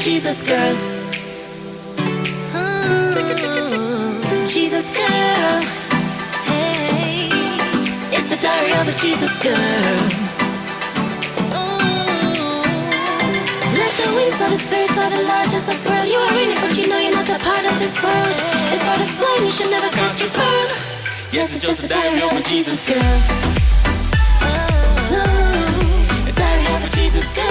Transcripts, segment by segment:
Jesus girl. Jesus girl. Hey, it's the diary of a Jesus girl. Let the wings of the Spirit of the Lord just swirl. You are in it, but you know you're not a part of this world. And for the swine, you should never cast your pearl. Yes, it's just the diary of a Jesus girl. The diary of a Jesus girl.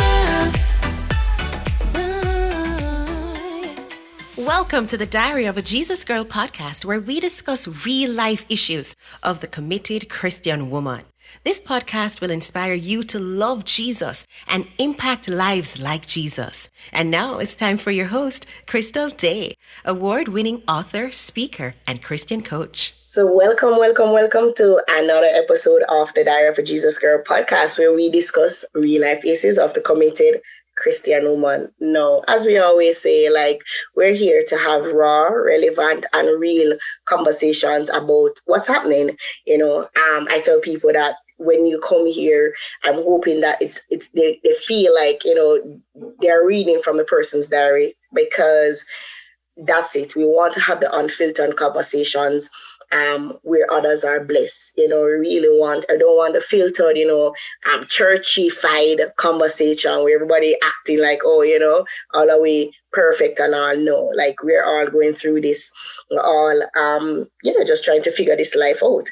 Welcome to the Diary of a Jesus Girl podcast, where we discuss real life issues of the committed Christian woman. This podcast will inspire you to love Jesus and impact lives like Jesus. And now it's time for your host, Crystal Day, award-winning author, speaker, and Christian coach. So welcome to another episode of the Diary of a Jesus Girl podcast, where we discuss real life issues of the committed Christian woman. Now, as we always say, we're here to have raw, relevant, and real conversations about what's happening. I tell people that when you come here, I'm hoping that they feel like, they're reading from a person's diary, because that's it. We want to have the unfiltered conversations where others are blessed. I don't want the filtered, churchy-fied conversation where everybody acting like, all the way perfect and all. No, we're all going through this, we're all, just trying to figure this life out.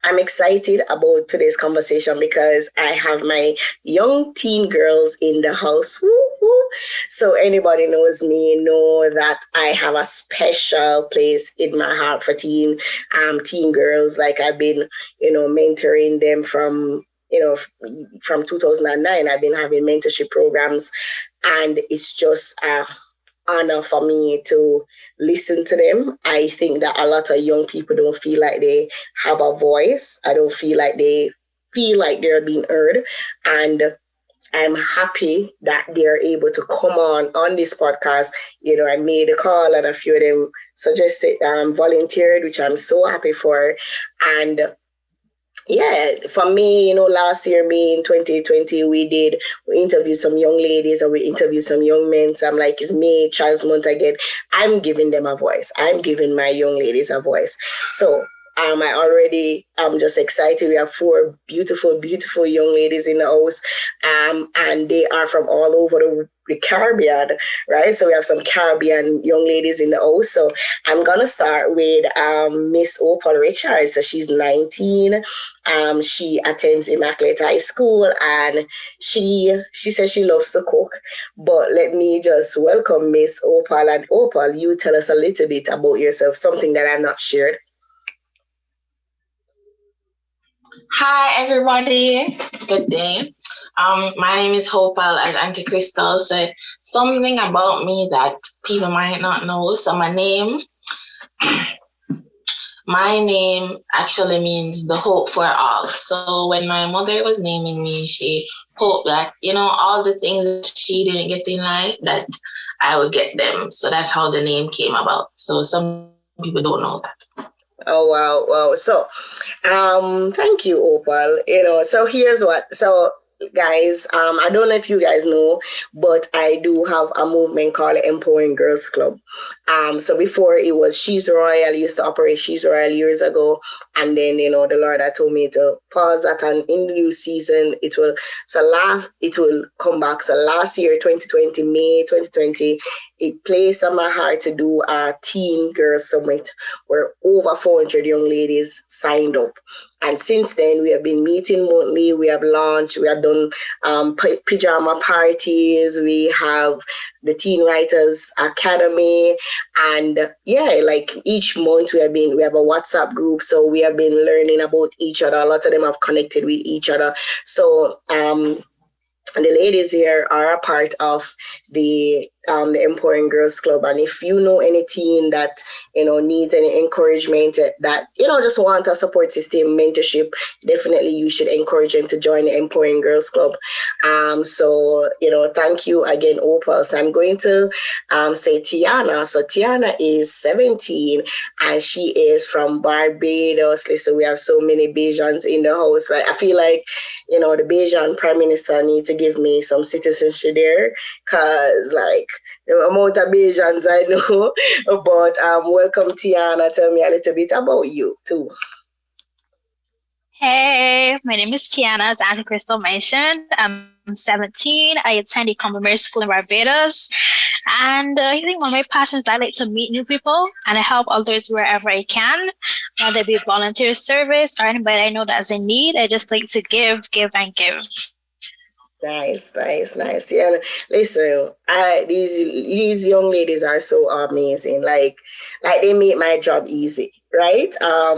I'm excited about today's conversation because I have my young teen girls in the house. Woo, woo. So anybody knows me know that I have a special place in my heart for teen girls. I've been, mentoring them from 2009. I've been having mentorship programs, and it's just honor for me to listen to them. I think that a lot of young people don't feel like they have a voice. I don't feel like they feel like they're being heard. And I'm happy that they're able to come on this podcast. I made a call and a few of them suggested, volunteered, which I'm so happy for. And yeah, for me, last year, in 2020, we interviewed some young ladies and we interviewed some young men. So I'm like, it's May, Child's Month again. I'm giving them a voice. I'm giving my young ladies a voice. So I'm just excited. We have 4 beautiful, beautiful young ladies in the house, and they are from all over the Caribbean, right? So we have some Caribbean young ladies in the house. So I'm going to start with Miss Hopal Richards. So she's 19. She attends Immaculate High School, and she says she loves to cook. But let me just welcome Miss Hopal. And Hopal, you tell us a little bit about yourself, something that I've not shared. Hi, everybody. Good day. My name is Hopal, as Auntie Crystal said. Something about me that people might not know. So my name actually means the hope for all. So when my mother was naming me, she hoped that, all the things that she didn't get in life, that I would get them. So that's how the name came about. So some people don't know that. Oh, wow. So, thank you, Hopal. So here's what. So, guys, I don't know if you guys know, but I do have a movement called Empowering Girls Club. So before it was She's Royal, I used to operate She's Royal years ago. And then, the Lord had told me to pause that, and in the new season, it will come back. So last year, May 2020, it placed on my heart to do a Teen Girls Summit where over 400 young ladies signed up. And since then, we have been meeting monthly. We have launched, we have done pajama parties. We have the Teen Writers Academy. And each month we have a WhatsApp group. So we have been learning about each other. A lot of them have connected with each other. So, and the ladies here are a part of the the Empowering Girls Club. And if you know any teen that, needs any encouragement, that, just want a support system, mentorship, definitely you should encourage them to join the Empowering Girls Club. So, thank you again, Hopal. So I'm going to say Tiana. So Tiana is 17 and she is from Barbados. Listen, we have so many Bajans in the house. I feel like, the Bajan Prime Minister need to give me some citizenship there, because the amount of Bajans I know. But welcome, Tiana. Tell me a little bit about you too. Hey, my name is Tiana, as Auntie Crystal mentioned. I'm 17. I attend a convent school in Barbados. And I think one of my passions is I like to meet new people and I help others wherever I can, whether it be volunteer service or anybody I know that's in need. I just like to give, and give. Nice. Yeah, listen, these young ladies are so amazing. Like they make my job easy, right?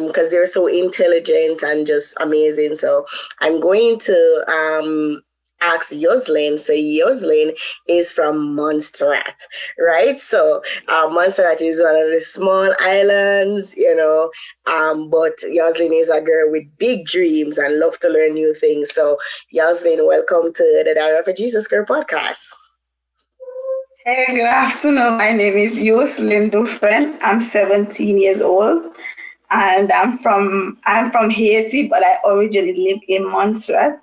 Because they're so intelligent and just amazing. So I'm going to ask Youseline. So Youseline is from Monsterrat, right? So Monsterrat is one of the small islands, but Youseline is a girl with big dreams and love to learn new things. So Youseline, welcome to the Diary of a Jesus Girl podcast. Hey, good afternoon. My name is Youseline Dufrene. I'm 17 years old and I'm from Haiti, but I originally live in Monsterrat.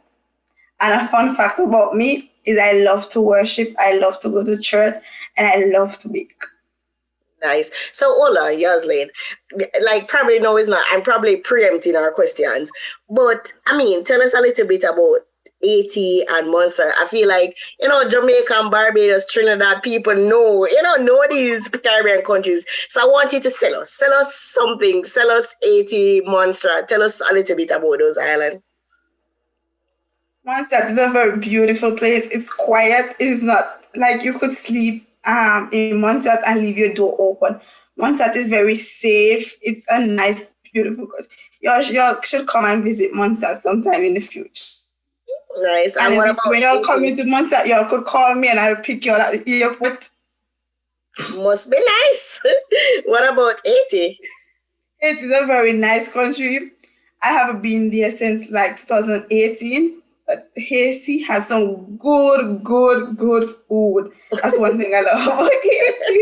And a fun fact about me is I love to worship, I love to go to church, and I love to bake. Nice. So, Ola, Youseline, probably no, it's not. I'm probably preempting our questions. But, tell us a little bit about Haiti and Monsterrat. I feel like, Jamaica and Barbados, Trinidad, people know these Caribbean countries. So I want you to sell us something. Sell us Haiti, Monsterrat. Tell us a little bit about those islands. Monsterrat is a very beautiful place. It's quiet. It's not like you could sleep in Monsterrat and leave your door open. Monsterrat is very safe. It's a nice, beautiful country. You should come and visit Monsterrat sometime in the future. Nice. And when you're coming to Monsterrat, you could call me and I will pick you up at the airport. Must be nice. What about Haiti? It is a very nice country. I haven't been there since 2018. But Haiti has some good food. That's one thing I love about Haiti.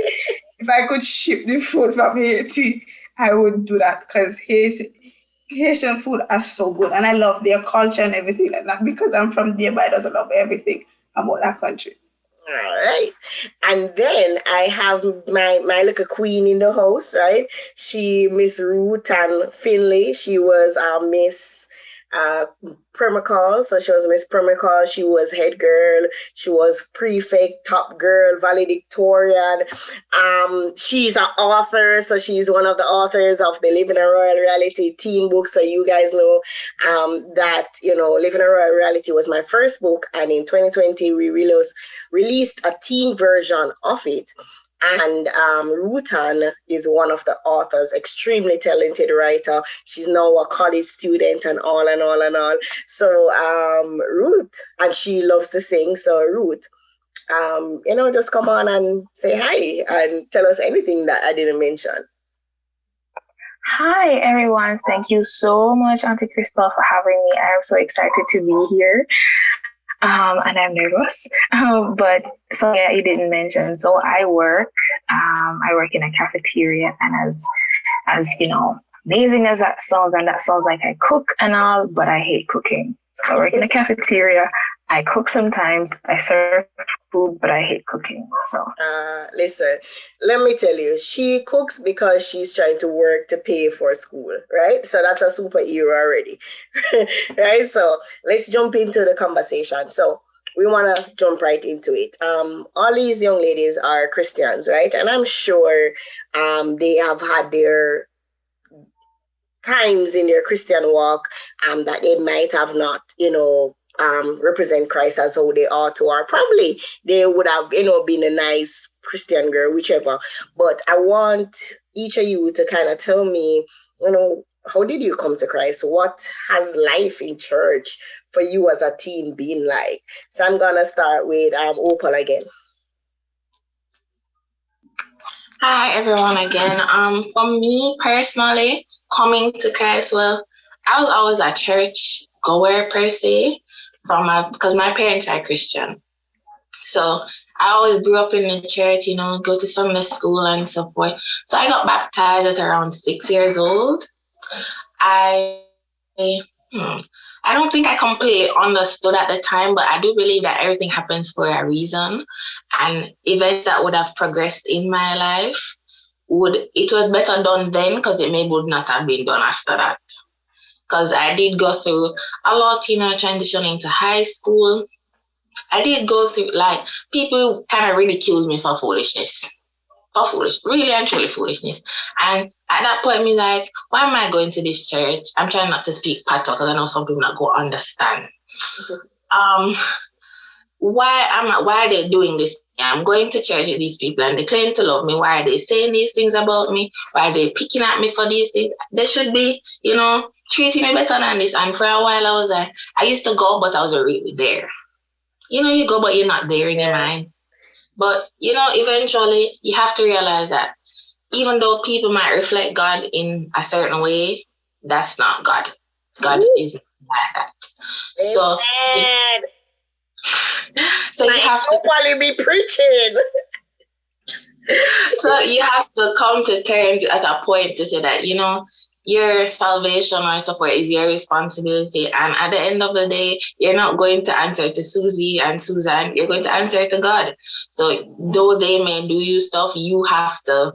If I could ship the food from Haiti, I would do that because Haitian food are so good. And I love their culture and everything like that. Because I'm from there, but I just love everything about that country. All right. And then I have my little queen in the house, right? Miss Ruth Findlay. She was Miss Permacal. So she was Miss Permacal. She was head girl. She was prefect, top girl, valedictorian. She's an author. So she's one of the authors of the Living a Royal Reality teen book. So you guys know that, Living a Royal Reality was my first book. And in 2020, we released a teen version of it. And Rutan is one of the authors, extremely talented writer. She's now a college student and all. So Ruth, and she loves to sing. So Ruth, just come on and say hi and tell us anything that I didn't mention. Hi, everyone. Thank you so much, Auntie Crystal, for having me. I am so excited to be here. And I'm nervous, but so yeah, you didn't mention. So I work in a cafeteria, and as amazing as that sounds, and that sounds like I cook and all, but I hate cooking. So I work in a cafeteria. I cook sometimes. I serve food, but I hate cooking. So listen, let me tell you, she cooks because she's trying to work to pay for school, right? So that's a superhero already, right? So let's jump into the conversation. So we want to jump right into it. All these young ladies are Christians, right? And I'm sure they have had their times in their Christian walk that they might have not, represent Christ as how they ought to, or probably they would have, been a nice Christian girl, whichever. But I want each of you to kind of tell me, how did you come to Christ? What has life in church for you as a teen been like? So I'm going to start with Hopal again. Hi everyone again. For me personally, coming to Christ, well, I was always a church goer per se, because my parents are Christian. So I always grew up in the church, go to Sunday school and so forth. So I got baptized at around 6 years old. I I don't think I completely understood at the time, but I do believe that everything happens for a reason, and events that would have progressed in my life it was better done then, because it maybe would not have been done after that. Because I did go through a lot, transitioning to high school. I did go through, like, people kind of ridiculed me for foolishness. Really and truly foolishness. And at that point, me like, why am I going to this church? I'm trying not to speak patois because I know some people not go understand. Why are they doing this? I'm going to church with these people and they claim to love me. Why are they saying these things about me? Why are they picking at me for these things? They should be, treating me better than this. And for a while I was like, I used to go, but I wasn't really there. You go, but you're not there in your mind. But, eventually you have to realize that even though people might reflect God in a certain way, that's not God. God is not like that. So you have to probably be preaching. So you have to come to terms at a point to say that, your salvation or so forth is your responsibility. And at the end of the day, you're not going to answer to Susie and Susan. You're going to answer to God. So though they may do you stuff, you have to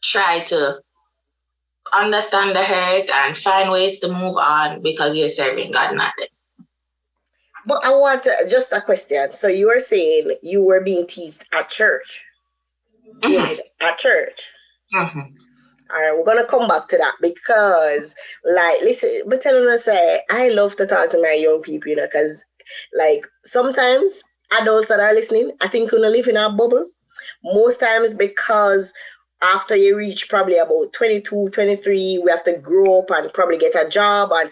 try to understand the hurt and find ways to move on, because you're serving God, not them. But I want just a question. So you were saying you were being teased at church? Mm-hmm. At church? Mm-hmm. All right, we're going to come back to that because, listen, but telling us, I love to talk to my young people, because, sometimes adults that are listening, I think you're live in a bubble. Most times because after you reach probably about 22, 23, we have to grow up and probably get a job and,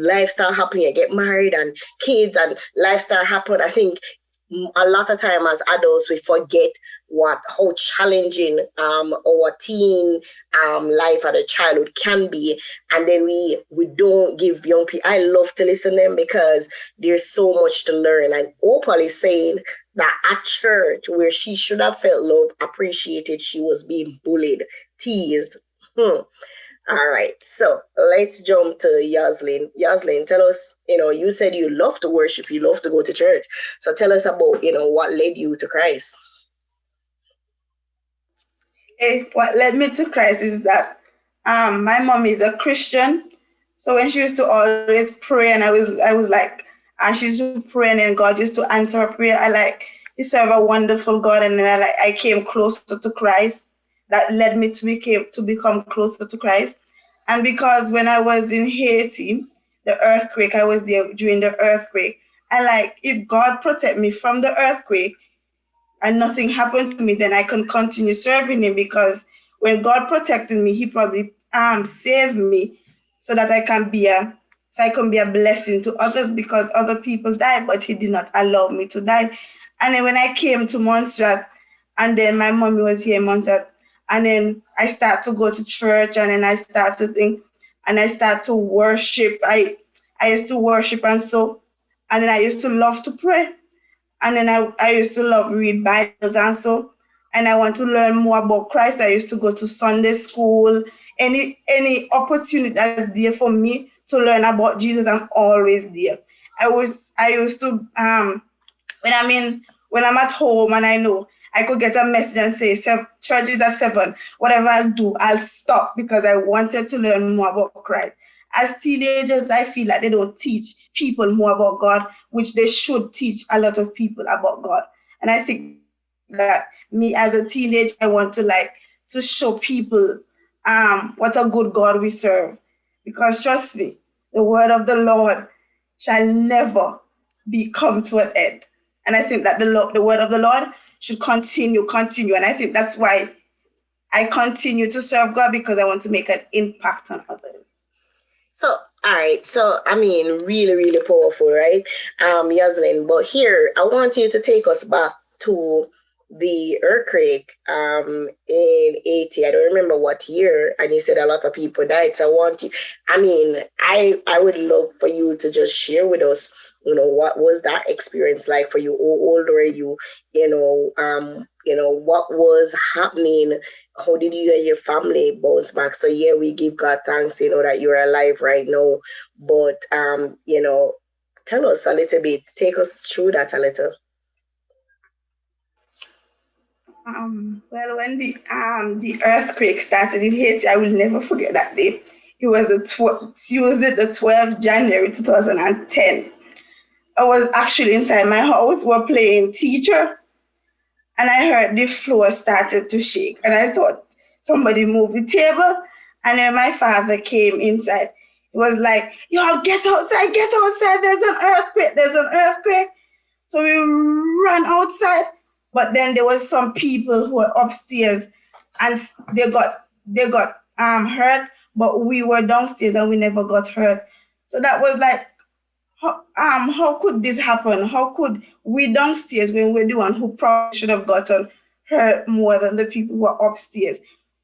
lifestyle happen, you get married and kids and lifestyle happen. I think a lot of time as adults, we forget how challenging our teen life and a childhood can be, and then we don't give young people. I love to listen to them because there's so much to learn. And Hopal is saying that at church, where she should have felt love, appreciated, she was being bullied, teased. All right, so let's jump to Youseline. Youseline, tell us, you said you love to worship, you love to go to church. So tell us about, what led you to Christ. What led me to Christ is that my mom is a Christian. So when she used to always pray, and I was like, and she used to pray, and then God used to answer her prayer. You serve a wonderful God, and then I came closer to Christ. That led me to become closer to Christ. And because when I was in Haiti, the earthquake, I was there during the earthquake. And if God protect me from the earthquake and nothing happened to me, then I can continue serving him, because when God protected me, he probably saved me so that I can be a blessing to others, because other people died, but he did not allow me to die. And then when I came to Monsterrat, and then my mommy was here in Monsterrat, and then I start to go to church, and then I start to think, and I start to worship. I used to worship, and then I used to love to pray. And then I used to love read Bibles, and I want to learn more about Christ. I used to go to Sunday school. Any opportunity that's there for me to learn about Jesus, I'm always there. I used to when I'm at home and I know I could get a message and say, church is at 7. Whatever I'll do, I'll stop, because I wanted to learn more about Christ. As teenagers, I feel like they don't teach people more about God, which they should teach a lot of people about God. And I think that me as a teenager, I want to show people what a good God we serve. Because trust me, the word of the Lord shall never come to an end. And I think that the word of the Lord should continue. And I think that's why I continue to serve God, because I want to make an impact on others. So, all right. So, really, really powerful, right? Youseline, but here, I want you to take us back to the earthquake in Haiti. I don't remember what year, and you said a lot of people died. So I would love for you to just share with us, what was that experience like for you? How old were you? What was happening? How did you and your family bounce back? So yeah, we give God thanks, that you're alive right now. But tell us a little bit. Take us through that a little. Well, when the earthquake started in Haiti, I will never forget that day. It was Tuesday, the 12th January 2010. I was actually inside my house. We're playing teacher, and I heard the floor started to shake, and I thought somebody moved the table. And then my father came inside. It was like, y'all get outside, there's an earthquake. So we ran outside. But then there was some people who were upstairs, and they got hurt, but we were downstairs and we never got hurt. So that was like, how could this happen? How could we downstairs, when we're the one who probably should have gotten hurt more than the people who were upstairs?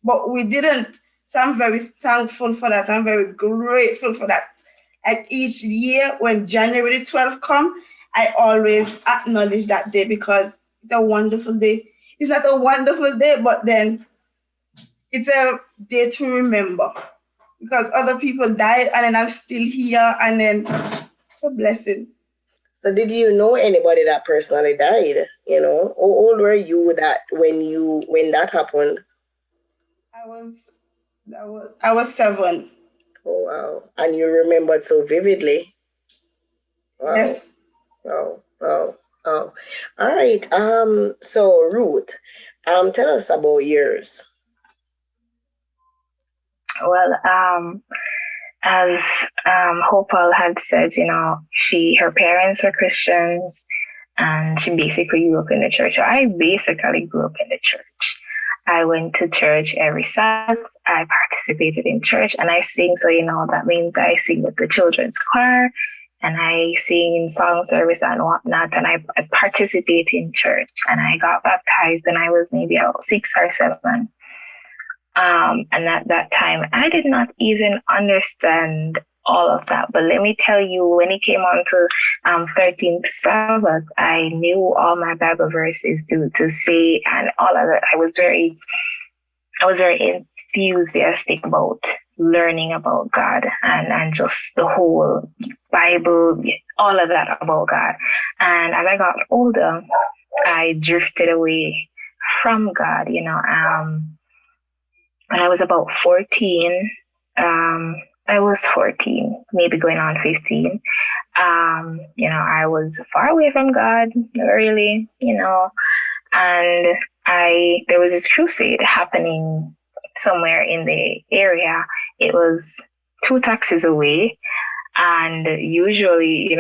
But we didn't. So I'm very thankful for that. I'm very grateful for that. Like each year when January 12th come, I always acknowledge that day because it's a wonderful day. It's not a wonderful day, but then it's a day to remember because other people died and then I'm still here, and then it's a blessing. So did you know anybody that personally died? How old were you when that happened? I was 7. Oh wow. And you remembered so vividly. Wow. Yes. Wow. Wow. Oh, all right. So Ruth, tell us about yours. Well, as Hopal had said, her parents are Christians, and she basically grew up in the church. So I basically grew up in the church. I went to church every Sabbath. I participated in church, and I sing. So that means I sing with the children's choir. And I sing in song service and whatnot, and I participate in church. And I got baptized when I was maybe 6 or 7. And at that time, I did not even understand all of that. But let me tell you, when it came on to 13th Sabbath, I knew all my Bible verses to say and all of that. I was very enthusiastic about learning about God and just the whole Bible, all of that about God. And as I got older, I drifted away from God, when I was about 14, I was 14, maybe going on 15. I was far away from God, really, and there was this crusade happening somewhere in the area. It was 2 taxis away, and usually,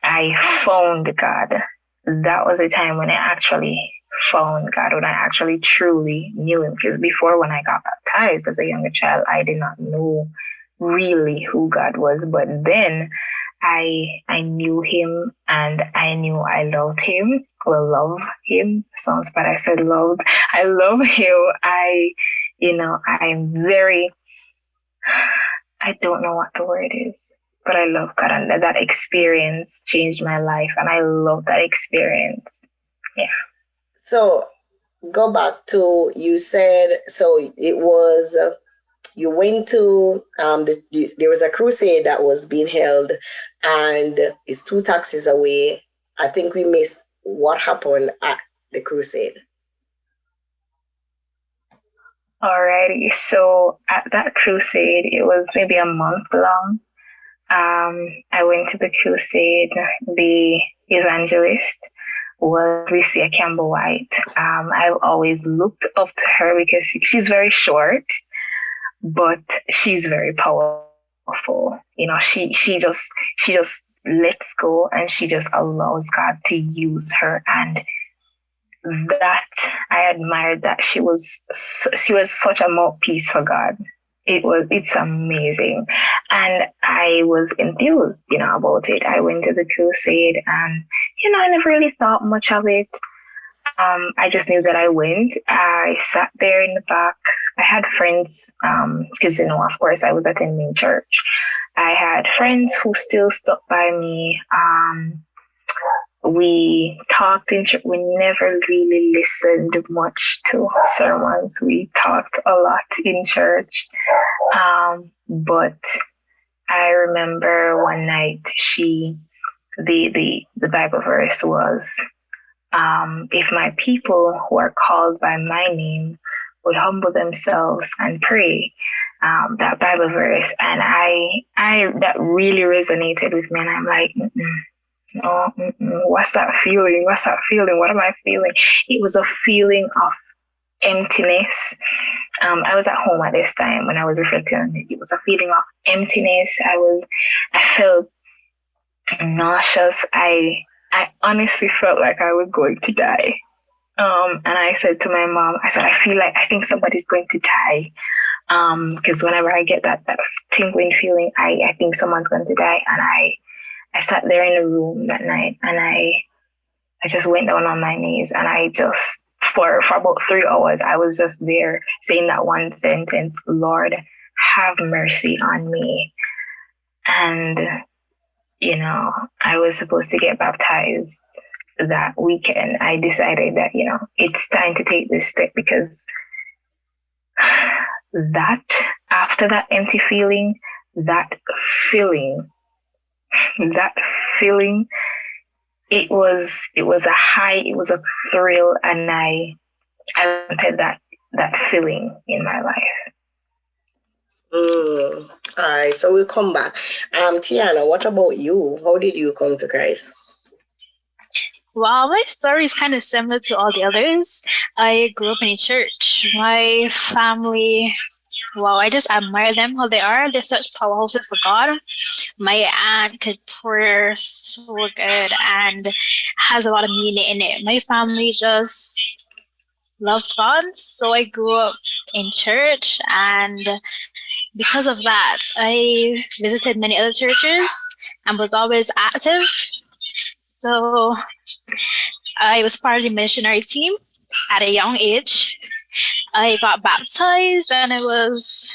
I found God. That was a time when I actually found God, when I actually truly knew him. Because before, when I got baptized as a younger child, I did not know really who God was. But then I knew him, and I knew I loved him. Well, love him sounds bad. I said loved. I love him. I'm very, I don't know what the word is, but I love God, and that experience changed my life, and I love that experience. Yeah. So go back to, you said, so it was, you went to, there was a crusade that was being held, and it's 2 taxis away. I think we missed what happened at the crusade. Alrighty. So at that crusade, it was maybe a month long. I went to the crusade. The evangelist was Lucia Campbell White. I've always looked up to her because she's very short, but she's very powerful. She just lets go, and she just allows God to use her. And that I admired that she was such a mouthpiece for God. it's amazing. And I was enthused, about it. I went to the crusade and, I never really thought much of it. I just knew that I went. I sat there in the back. I had friends, because, of course, I was attending church. I had friends who still stuck by me. We talked in church. We never really listened much to sermons. We talked a lot in church. But I remember one night the Bible verse was, if my people who are called by my name would humble themselves and pray, that Bible verse. And I that really resonated with me. And I'm like, no, what's that feeling? What's that feeling? What am I feeling? It was a feeling of emptiness. I was at home at this time when I was reflecting on it. It was a feeling of emptiness. I felt nauseous. I honestly felt like I was going to die. And I said to my mom, I think somebody's going to die. Because whenever I get that tingling feeling, I think someone's going to die. And I sat there in the room that night and I just went down on my knees and I just, for about 3 hours, I was just there saying that one sentence, Lord, have mercy on me. And, I was supposed to get baptized that weekend. I decided that, it's time to take this step because after that empty feeling, that feeling, it was a high, it was a thrill, and I wanted that feeling in my life. All right, so we'll come back. Tiana, what about you? How did you come to Christ? Well, my story is kind of similar to all the others. I grew up in a church. My family, I just admire them, how they are. They're such powerhouses for God. My aunt could pray so good and has a lot of meaning in it. My family just loves God. So I grew up in church, and because of that, I visited many other churches and was always active. So I was part of the missionary team at a young age. I got baptized when I was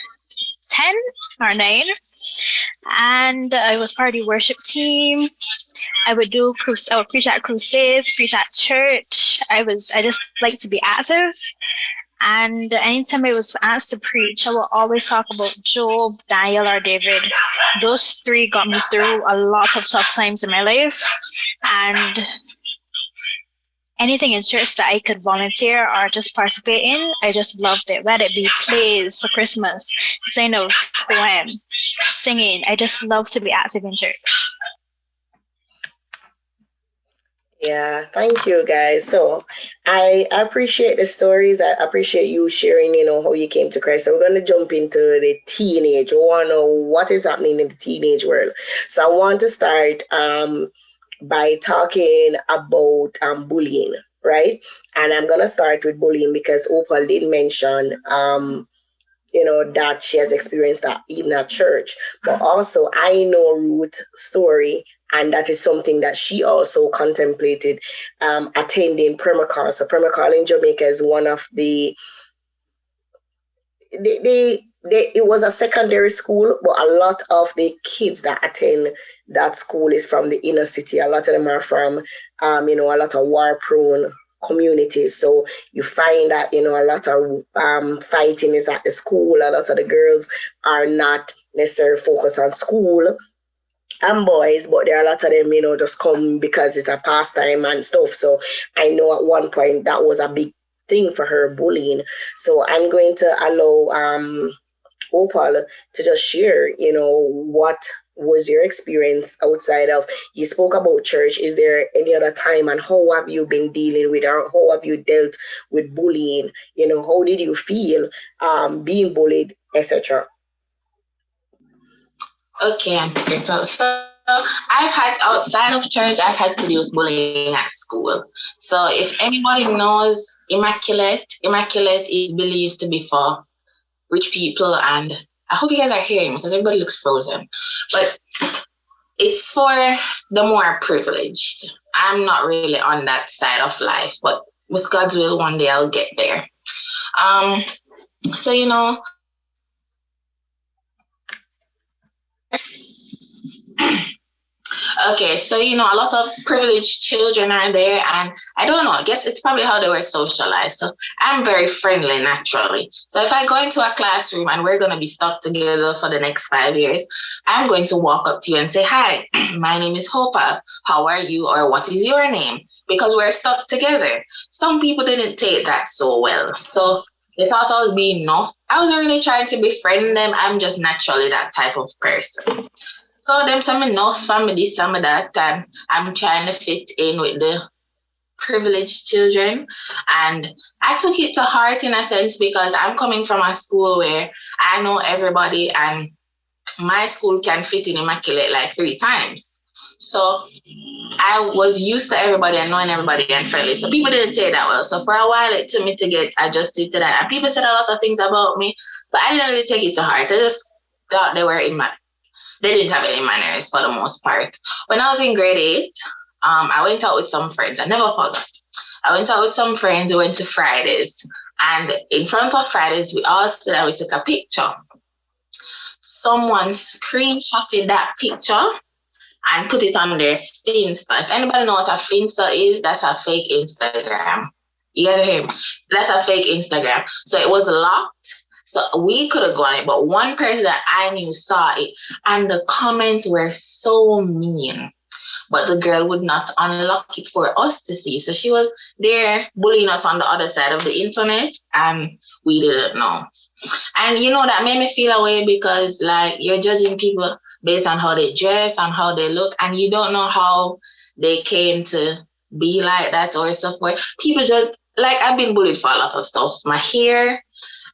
10 or 9. And I was part of the worship team. I would preach at crusades, preach at church. I just like to be active. And anytime I was asked to preach, I would always talk about Job, Daniel, or David. Those 3 got me through a lot of tough times in my life. And anything in church that I could volunteer or just participate in, I just loved it. Whether it be plays for Christmas, saying a poem, singing. I just love to be active in church. Yeah, thank you guys. So I appreciate the stories. I appreciate you sharing, how you came to Christ. So we're going to jump into the teenage. We want to know what is happening in the teenage world. So I want to start by talking about bullying, right? And I'm going to start with bullying because Hopal did mention, that she has experienced that even at church. But also I know Ruth's story, and that is something that she also contemplated attending Permacal. So Permacal in Jamaica is one of it was a secondary school, but a lot of the kids that attend that school is from the inner city. A lot of them are from, a lot of war-prone communities. So you find that, a lot of fighting is at the school. A lot of the girls are not necessarily focused on school and boys, but there are a lot of them, just come because it's a pastime and stuff. So I know at one point that was a big thing for her, bullying. So I'm going to allow Hopal to just share, what was your experience outside of, you spoke about church. Is there any other time, and how have you been dealing with, or how have you dealt with bullying? How did you feel being bullied, etc.? Okay, Auntie Crystal. So I've had, outside of church, I've had to deal with bullying at school. So if anybody knows Immaculate is believed to be for rich people and I hope you guys are hearing me because everybody looks frozen. But it's for the more privileged. I'm not really on that side of life, but with God's will, one day I'll get there. So, okay, so a lot of privileged children are there, and I don't know, I guess it's probably how they were socialized. So I'm very friendly naturally. So if I go into a classroom and we're going to be stuck together for the next 5 years, I'm going to walk up to you and say, hi, my name is Hopal. How are you? Or what is your name? Because we're stuck together. Some people didn't take that so well. So they thought I was being enough. I wasn't really trying to befriend them. I'm just naturally that type of person. So them some enough, some of this, some of that, and I'm trying to fit in with the privileged children. And I took it to heart in a sense because I'm coming from a school where I know everybody, and my school can fit in Immaculate like 3 times. So I was used to everybody and knowing everybody and friendly. So people didn't take that well. So for a while, it took me to get adjusted to that. And people said a lot of things about me, but I didn't really take it to heart. I just thought they didn't have any manners for the most part. When I was in grade 8, I went out with some friends. I never forgot. I went out with some friends. We went to Fridays. And in front of Fridays, we all stood and we took a picture. Someone screenshotted that picture and put it on their Finsta. If anybody know what a Finsta is, that's a fake Instagram. You gotta hear me? That's a fake Instagram. So it was locked. So we could have gone it, but one person that I knew saw it, and the comments were so mean. But the girl would not unlock it for us to see. So she was there bullying us on the other side of the internet, and we didn't know. And that made me feel away because like you're judging people based on how they dress, on how they look, and you don't know how they came to be like that or so forth. People just, like, I've been bullied for a lot of stuff. My hair,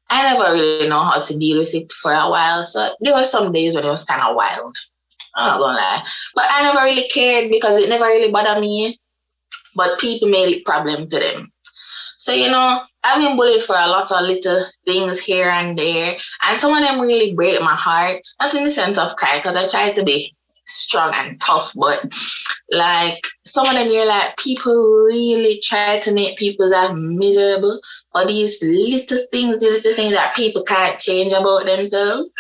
I never really know how to deal with it for a while. So there were some days when it was kind of wild. I'm not gonna lie. But I never really cared because it never really bothered me. But people made it a problem to them. So, I've been bullied for a lot of little things here and there. And some of them really break my heart. Not in the sense of cry, because I try to be strong and tough. But, like, some of them, you're like, people really try to make people that miserable. Or these little things that people can't change about themselves.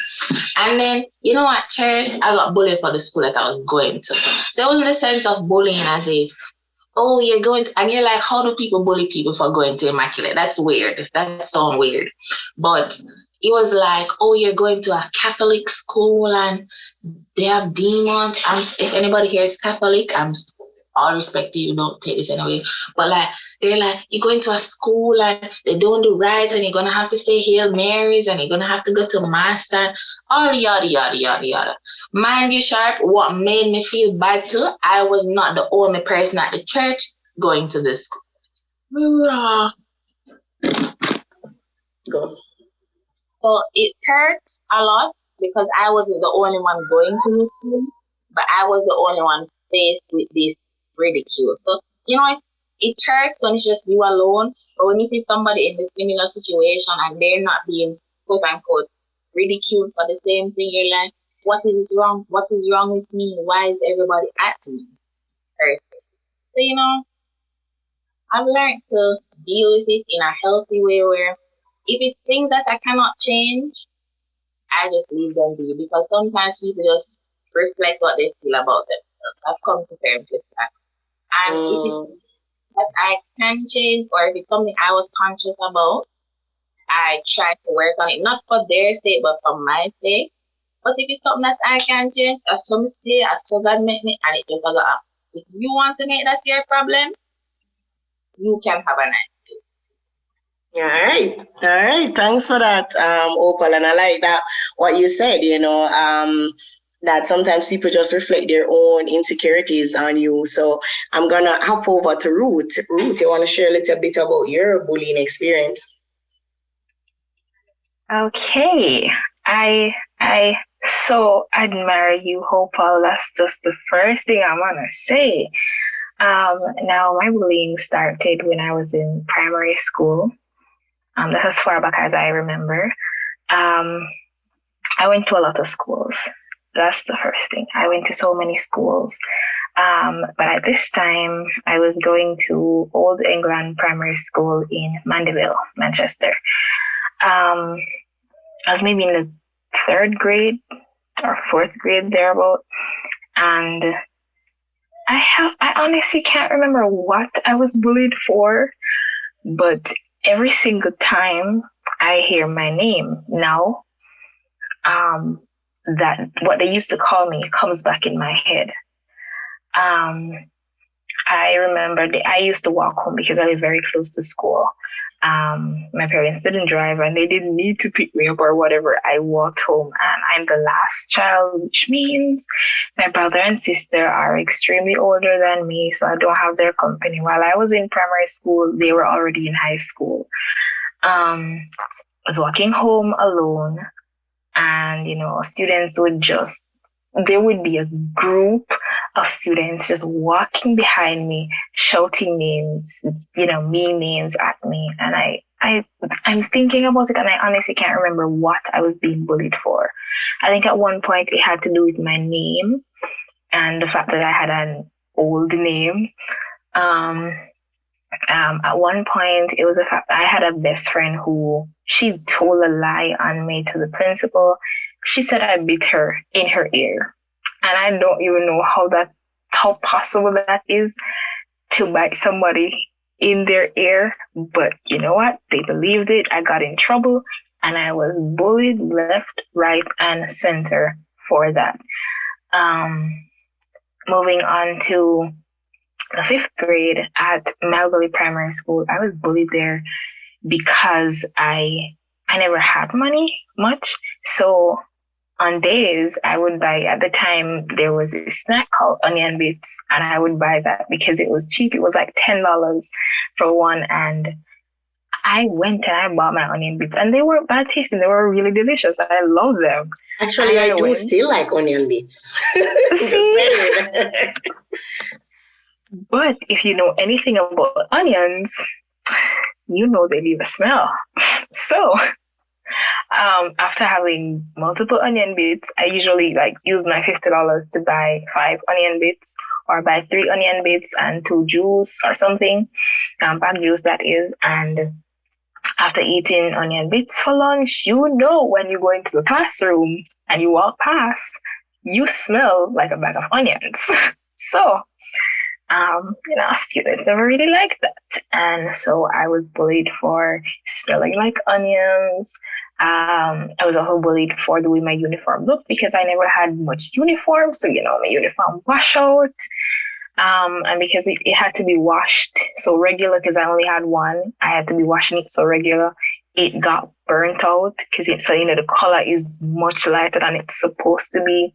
And then, at church, I got bullied for the school that I was going to. So it wasn't a sense of bullying as if, oh, you're going to, and you're like, how do people bully people for going to Immaculate? That's weird. That sounds weird. But it was like, oh, you're going to a Catholic school and they have demons. If anybody here is Catholic, all respect to you, don't take this anyway. But like, they're like, you're going to a school and they don't do right and you're going to have to say Hail Marys and you're going to have to go to Mass and all yada, yada, yada, yada. Mind you, Sharp, what made me feel bad too, I was not the only person at the church going to this school. Go. So it hurts a lot because I wasn't the only one going to the school, but I was the only one faced with this ridicule. So, it hurts when it's just you alone, but when you see somebody in a similar situation and they're not being, quote unquote, ridiculed for the same thing, you're like, what is wrong? What is wrong with me? Why is everybody at me? Perfect. So, I've learned to deal with it in a healthy way where if it's things that I cannot change, I just leave them be because sometimes people just reflect what they feel about themselves. I've come to terms with that. And if it's that I can change or if it's something I was conscious about, I try to work on it, not for their sake, but for my sake. But if it's something that I can change, as some say, as so God make me, and it just go up. If you want to make that your problem, you can have a nice day. All right. Thanks for that, Opal. And I like that what you said, that sometimes people just reflect their own insecurities on you. So I'm going to hop over to Ruth. Ruth, you want to share a little bit about your bullying experience? Okay. I so admire you, Hopal. That's just the first thing I want to say. Now, my bullying started when I was in primary school. That's as far back as I remember. I went to a lot of schools. That's the first thing. I went to so many schools. But at this time, I was going to Old England Primary School in Mandeville, Manchester. I was maybe in the 3rd grade or 4th grade thereabout. And I honestly can't remember what I was bullied for, but every single time I hear my name now, that what they used to call me comes back in my head. I remember I used to walk home because I live very close to school. My parents didn't drive and they didn't need to pick me up or whatever. I walked home and I'm the last child, which means my brother and sister are extremely older than me, so I don't have their company. While I was in primary school, they were already in high school. I was walking home alone, and students there would be a group of students just walking behind me, shouting names, mean names at me. And I'm thinking about it, and I honestly can't remember what I was being bullied for. I think at one point it had to do with my name and the fact that I had an old name. At one point, it was the fact that I had a best friend who she told a lie on me to the principal. She said I bit her in her ear. And I don't even know how possible that is to bite somebody in their ear. But you know what? They believed it. I got in trouble and I was bullied left, right, and center for that. Moving on to the 5th grade at Malvalley Primary School, I was bullied there because I never had money much. So on days I would buy, at the time there was a snack called onion bits, and I would buy that because it was cheap. It was like $10 for one, and I went and I bought my onion bits, and they weren't bad tasting. They were really delicious. I love them. Actually, I do still like onion bits. But if you know anything about onions, you know they leave a smell. So after having multiple onion bits, I usually use my $50 to buy 5 onion bits, or buy 3 onion bits and 2 juice or something, pack juice that is. And after eating onion bits for lunch, when you go into the classroom and you walk past, you smell like a bag of onions. So students never really liked that. And so I was bullied for smelling like onions. I was also bullied for the way my uniform looked because I never had much uniform. So, my uniform wash out. And because it had to be washed so regular, because I only had one, I had to be washing it so regular. It got burnt out because the color is much lighter than it's supposed to be.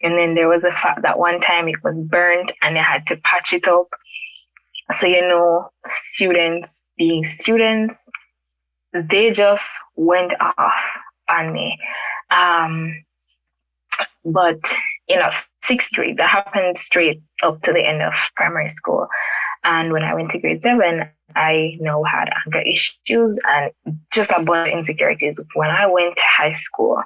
And then there was a fact that one time it was burnt and I had to patch it up. So, students being students, they just went off on me. But, 6th grade, that happened straight up to the end of primary school. And when I went to grade 7, I now had anger issues and just a bunch of insecurities. When I went to high school,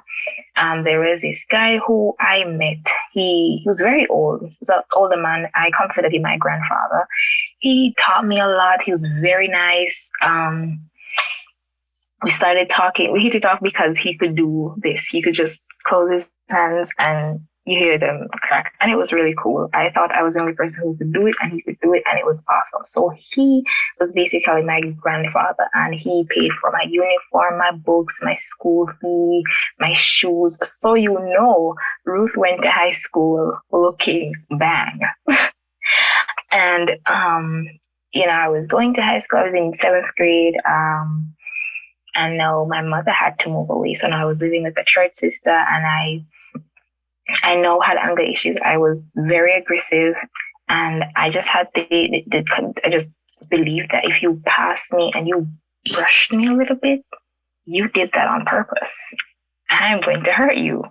there was this guy who I met. He was very old. He was an older man. I considered him my grandfather. He taught me a lot. He was very nice. We started talking. We hit it off because he could do this. He could just close his hands and you hear them crack. And it was really cool. I thought I was the only person who could do it, and he could do it, and it was awesome. So he was basically my grandfather, and he paid for my uniform, my books, my school fee, my shoes. So Ruth went to high school looking bang. And I was going to high school. I was in 7th grade. And now my mother had to move away. So now I was living with a church sister, and I now had anger issues. I was very aggressive, and I just had I just believed that if you passed me and you brushed me a little bit, you did that on purpose, and I'm going to hurt you.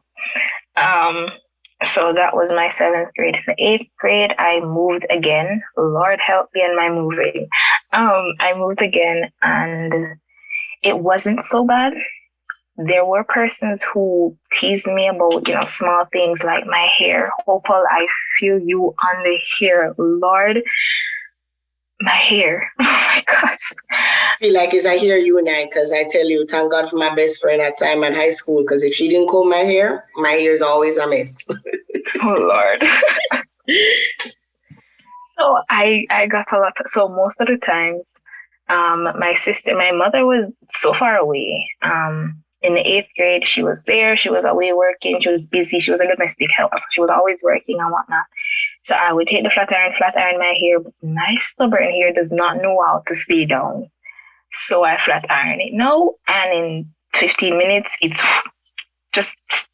So that was my 7th grade. In the 8th grade, I moved again. Lord help me in my moving. I moved again, and it wasn't so bad. there were persons who teased me about, small things like my hair. Hopal, I feel you on the hair, Lord. My hair. Oh my gosh. I feel like it's a hair unite, because I tell you, thank God for my best friend at time in high school, because if she didn't comb my hair is always a mess. Oh Lord. So I got a lot. So most of the times, my mother was so far away. In the 8th grade, she was there. She was away working. She was busy. She was a domestic helper. So she was always working and whatnot. So I would take the flat iron my hair. My stubborn hair does not know how to stay down. So I flat iron it now. And in 15 minutes, it's just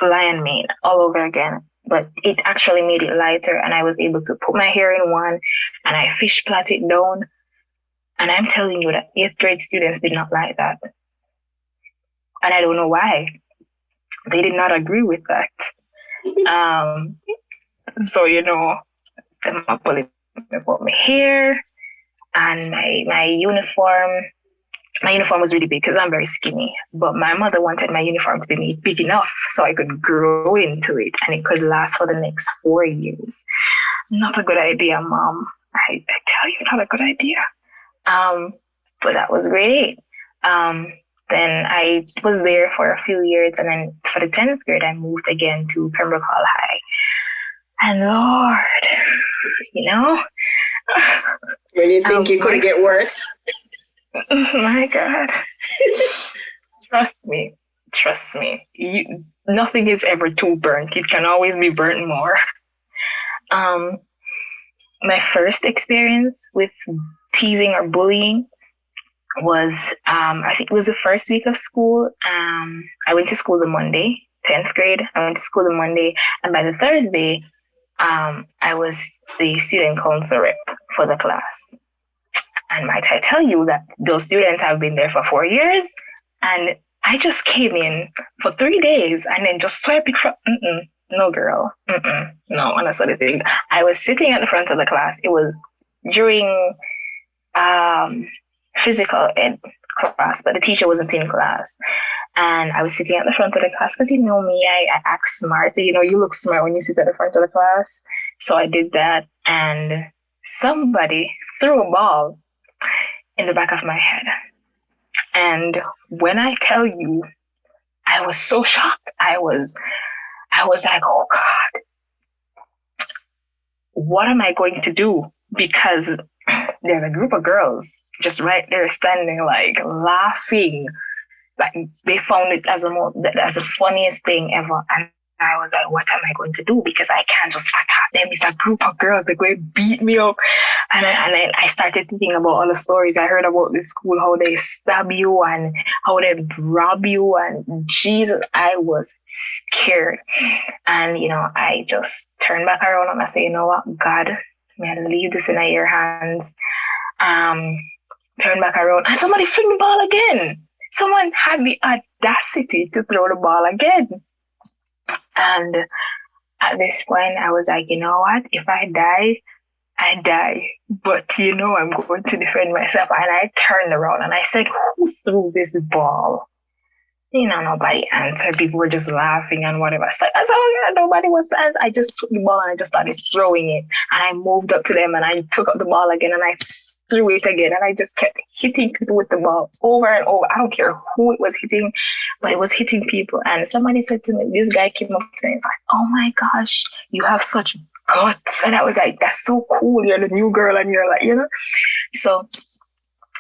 lion mane all over again. But it actually made it lighter. And I was able to put my hair in one and I fish plait it down. And I'm telling you that 8th grade students did not like that. And I don't know why. They did not agree with that. So, them pulling about my hair and my uniform. My uniform was really big because I'm very skinny. But my mother wanted my uniform to be made big enough so I could grow into it and it could last for the next 4 years. Not a good idea, Mom. I tell you, not a good idea. But that was grade 8. Then I was there for a few years, and then for the 10th grade, I moved again to Pembroke Hall High. And Lord, when you think it could get worse. My God. Trust me. Nothing is ever too burnt. It can always be burnt more. My first experience with teasing or bullying was, I think it was the first week of school. I went to school the Monday, 10th grade. I went to school the Monday. And by the Thursday, I was the student council rep for the class. And might I tell you that those students have been there for 4 years. And I just came in for 3 days and then just swiped it from, no girl, no, and that's the thing. I was sitting at the front of the class. It was during physical ed class, but the teacher wasn't in class. And I was sitting at the front of the class because me, I act smart. So, you look smart when you sit at the front of the class. So I did that. And somebody threw a ball in the back of my head. And when I tell you, I was so shocked. I was like, oh God, what am I going to do? Because there's a group of girls just right there standing, like laughing. Like they found it as the funniest thing ever. And I was like, what am I going to do? Because I can't just attack them. It's a group of girls. They're going to beat me up. And I started thinking about all the stories I heard about this school, how they stab you and how they rob you. And Jesus, I was scared. And, I just turned back around and I said, you know what, God, may I leave this in your hands. Turn back around and somebody threw the ball again. Someone had the audacity to throw the ball again. And at this point, I was like, you know what? If I die, I die. But, I'm going to defend myself. And I turned around and I said, who threw this ball? Nobody answered. People were just laughing and whatever. So nobody was answering. I just took the ball and I just started throwing it. And I moved up to them and I took up the ball again and I threw it again. And I just kept hitting people with the ball over and over. I don't care who it was hitting, but it was hitting people. And somebody said to me, this guy came up to me and was like, oh my gosh, you have such guts. And I was like, that's so cool. You're the new girl and you're like, So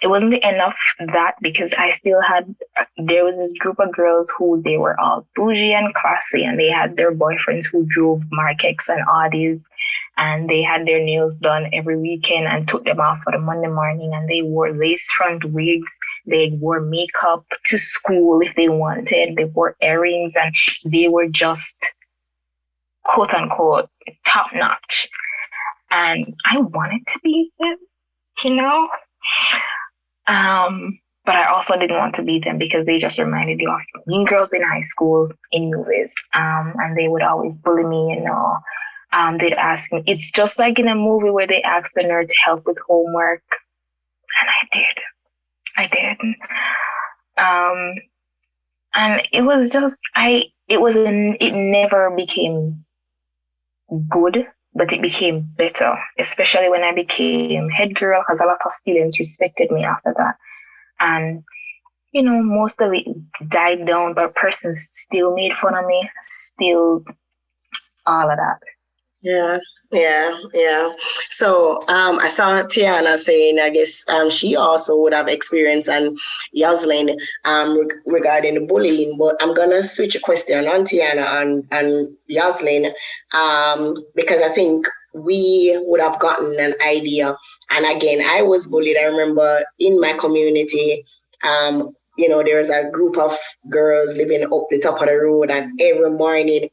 it wasn't the end of that because I still there was this group of girls who they were all bougie and classy and they had their boyfriends who drove Mark X and Audis and they had their nails done every weekend and took them off for the Monday morning and they wore lace front wigs. They wore makeup to school if they wanted. They wore earrings and they were just quote unquote top notch. And I wanted to be them, but I also didn't want to be them because they just reminded me of mean girls in high school in movies. And they would always bully me, they'd ask me. It's just like in a movie where they ask the nerd to help with homework. And I did. And it was just, it never became good, but it became better, especially when I became head girl, because a lot of students respected me after that. And, most of it died down, but persons still made fun of me, still all of that. Yeah. So I saw Tiana saying, I guess she also would have experience, and Youseline regarding the bullying. But I'm gonna switch a question on Tiana and Youseline because I think we would have gotten an idea. And again, I was bullied. I remember in my community, there was a group of girls living up the top of the road, and every morning,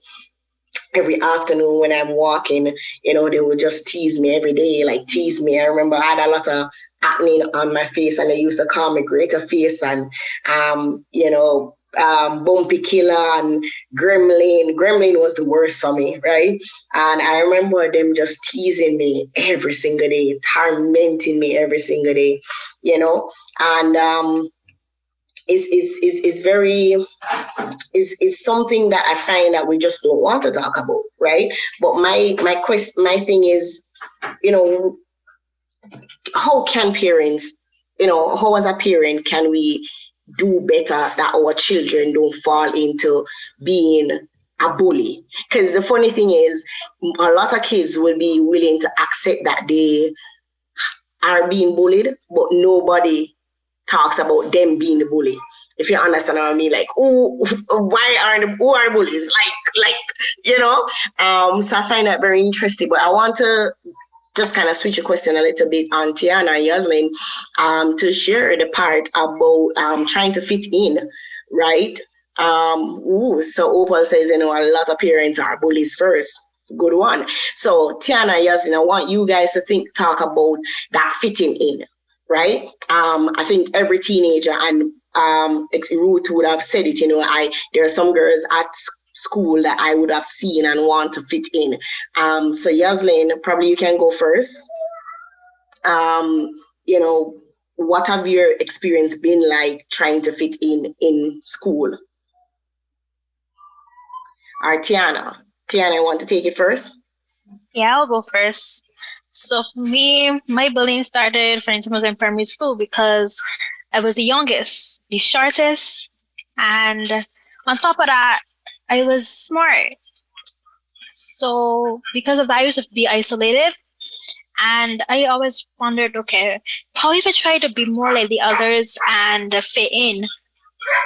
every afternoon when I'm walking, they would just tease me every day, like tease me. I remember I had a lot of acne on my face, and they used to call me Greater Face and, Bumpy Killer and Gremlin. Gremlin was the worst for me, right? And I remember them just teasing me every single day, tormenting me every single day, and is something that I find that we just don't want to talk about, right? But my thing is, how can parents, how as a parent can we do better that our children don't fall into being a bully? Because the funny thing is, a lot of kids will be willing to accept that they are being bullied, but nobody talks about them being the bully. If you understand what I mean, like, who are bullies? So I find that very interesting. But I want to just kind of switch the question a little bit on Tiana and Youseline to share the part about trying to fit in, right? So Hopal says, a lot of parents are bullies first. Good one. So Tiana and Youseline, I want you guys to talk about that fitting in. Right? I think every teenager, and Ruth would have said it, there are some girls at school that I would have seen and want to fit in. So Youseline, probably you can go first. What have your experience been like trying to fit in school? All right, Tiana, I want to take it first. Yeah, I'll go first. So for me, my bullying started, for instance, in primary school because I was the youngest, the shortest, and on top of that, I was smart. So because of that, I used to be isolated, and I always wondered, okay, how if I try to be more like the others and fit in,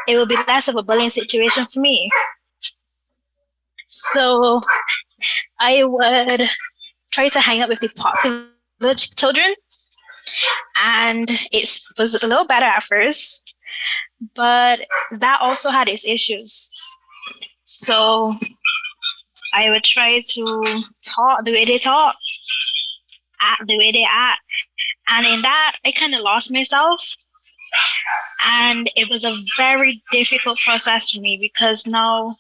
it would be less of a bullying situation for me. So I would try to hang out with the popular children, and it was a little better at first, but that also had its issues. So I would try to talk the way they talk, act the way they act, and in that I kind of lost myself, and it was a very difficult process for me because now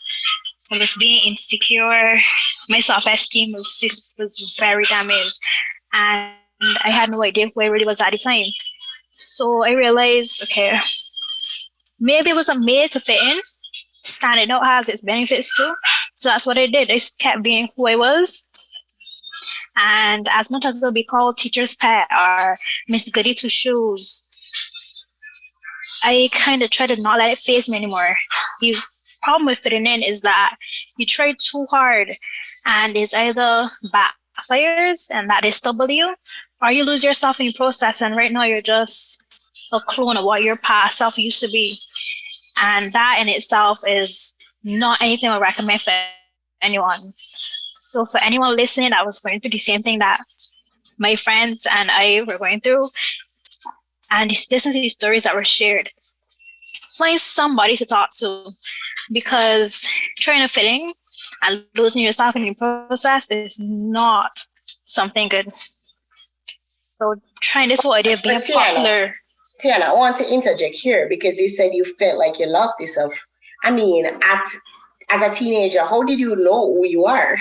I was being insecure. My self-esteem was very damaged, and I had no idea who I really was at the time. So I realized, okay, maybe it wasn't made to fit in. Standing out has its benefits too. So that's what I did. I kept being who I was. And as much as I'll be called teacher's pet or Miss Goody Two Shoes, I kind of try to not let it faze me anymore. The problem with fitting in is that you try too hard and it's either backfires and that they stumble you, or you lose yourself in the process, and right now you're just a clone of what your past self used to be. And that in itself is not anything I recommend for anyone. So for anyone listening that was going through the same thing that my friends and I were going through, and listen to the stories that were shared, find somebody to talk to, because trying to fit in and losing yourself in the process is not something good. So trying this whole idea of being popular. Tiana, I want to interject here because you said you felt like you lost yourself. I mean, as a teenager, how did you know who you are?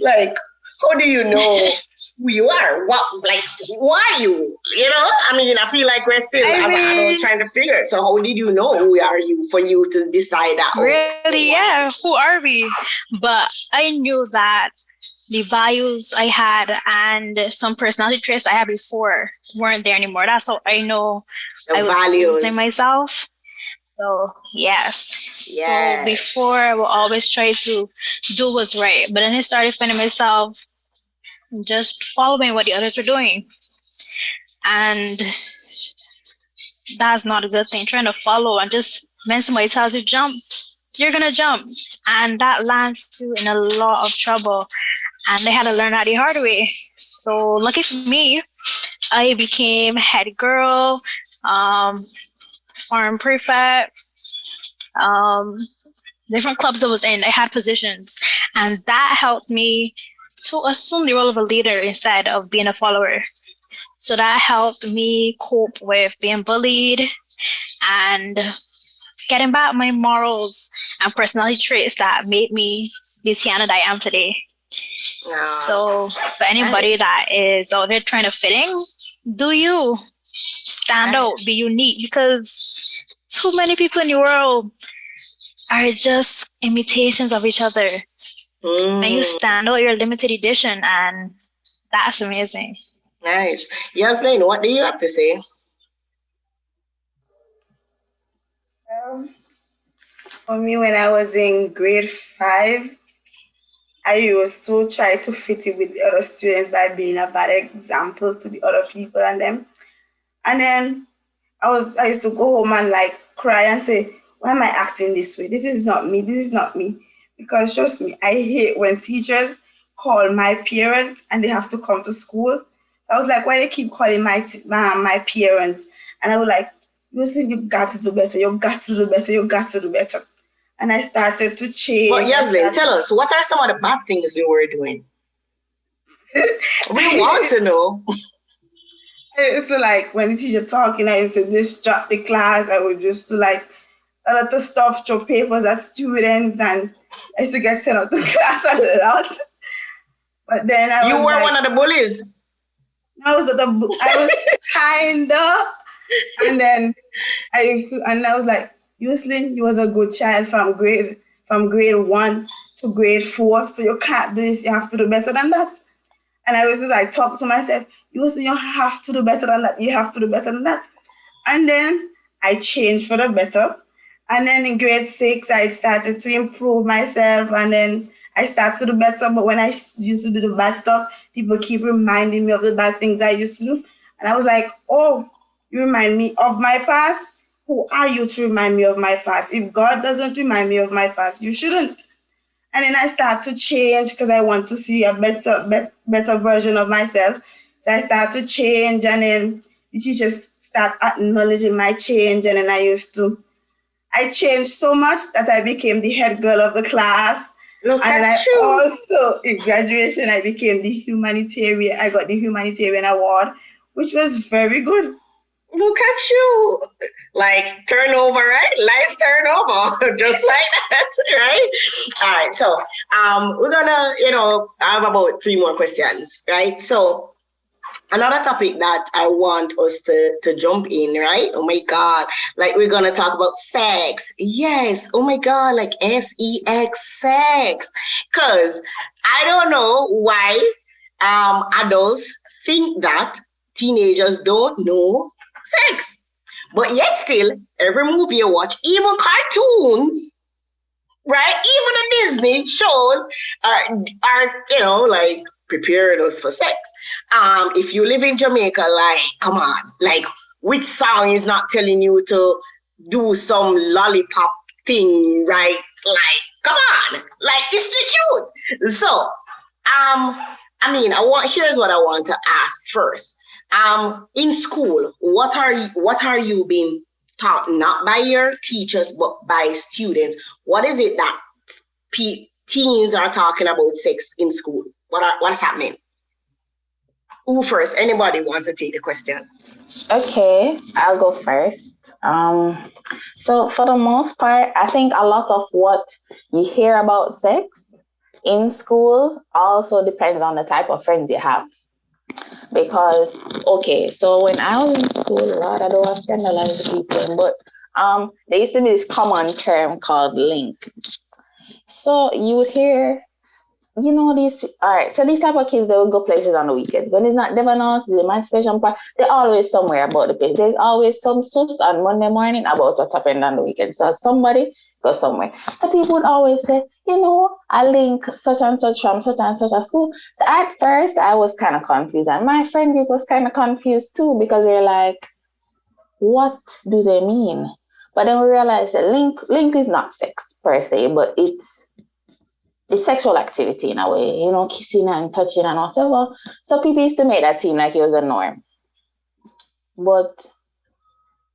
Like, How do you know who you are? Who are you? You know, I mean, I feel like we're still as an adult trying to figure it. So how did you know who are you for you to decide that? Really, yeah, who are we? But I knew that the values I had and some personality traits I had before weren't there anymore. That's how I know I was losing myself. So, yes. So before I would always try to do what's right. But then I started finding myself just following what the others were doing. And that's not a good thing. Trying to follow and just when somebody tells you jump, you're going to jump. And that lands you in a lot of trouble. And they had to learn that the hard way. So lucky for me, I became head girl, farm prefect, different clubs I was in, I had positions. And that helped me to assume the role of a leader instead of being a follower. So that helped me cope with being bullied and getting back my morals and personality traits that made me the Tiana that I am today. So for anybody that is out there trying to fit in, do you stand out, be unique, because too many people in the world are just imitations of each other. And you stand out, you're a limited edition, and that's amazing. Nice. Youseline, what do you have to say? For me, when I was in grade 5, I used to try to fit in with the other students by being a bad example to the other people and them. And then I used to go home and like cry and say, why am I acting this way? This is not me. This is not me. Because trust me, I hate when teachers call my parents and they have to come to school. So I was like, why they keep calling my parents? And I was like, you got to do better. You got to do better. You got to do better. And I started to change. But Youseline, tell us, what are some of the bad things you were doing? We want to know. I used to like, when the teacher talking, I used to just drop the class. I would just do like a lot of stuff, throw papers at students, and I used to get sent out to class a lot. But then I was You were one of the bullies. I was kinda. And then I was like, Youseline, you was a good child from grade 1 to grade 4, so you can't do this. You have to do better than that. And I used to like talk to myself, Youseline, you have to do better than that. You have to do better than that. And then I changed for the better. And then in grade 6, I started to improve myself, and then I started to do better. But when I used to do the bad stuff, people keep reminding me of the bad things I used to do. And I was like, oh, you remind me of my past? Who are you to remind me of my past? If God doesn't remind me of my past, you shouldn't. And then I start to change because I want to see a better version of myself. So I start to change, and then the teachers start acknowledging my change. And then I changed so much that I became the head girl of the class. Also, in graduation, I became the humanitarian. I got the humanitarian award, which was very good. Look at you. Like turnover, right? Life turnover, just like that, right? All right. So we're gonna, I have about 3 more questions, right? So another topic that I want us to jump in, right? Oh my God. Like we're gonna talk about sex. Yes. Oh my God, like sex, sex. Because I don't know why adults think that teenagers don't know sex. But yet still, every movie you watch, even cartoons, right? Even the Disney shows are like preparing us for sex. If you live in Jamaica, like, come on, like, which song is not telling you to do some lollipop thing, right? Like, come on, like, it's the truth. So, here's what I want to ask first. In school, what are you being taught, not by your teachers, but by students? What is it that teens are talking about sex in school? What's happening? Who first? Anybody wants to take the question? Okay, I'll go first. So for the most part, I think a lot of what you hear about sex In school also depends on the type of friends you have. Because, okay, so when I was in school, Lord, I don't want to scandalize the people, but there used to be this common term called link. So you would hear, these, all right, so these type of kids, they would go places on the weekend. When it's not Devanos, the Emancipation Park, they're always somewhere about the place. There's always some sus on Monday morning about what happened on the weekend. So somebody goes somewhere. So people would always say, I link such and such from such and such a school. So at first, I was kind of confused. And my friend group was kind of confused too, because they're like, what do they mean? But then we realized that link is not sex per se, but it's sexual activity in a way, kissing and touching and whatever. So people used to make that seem like it was a norm. But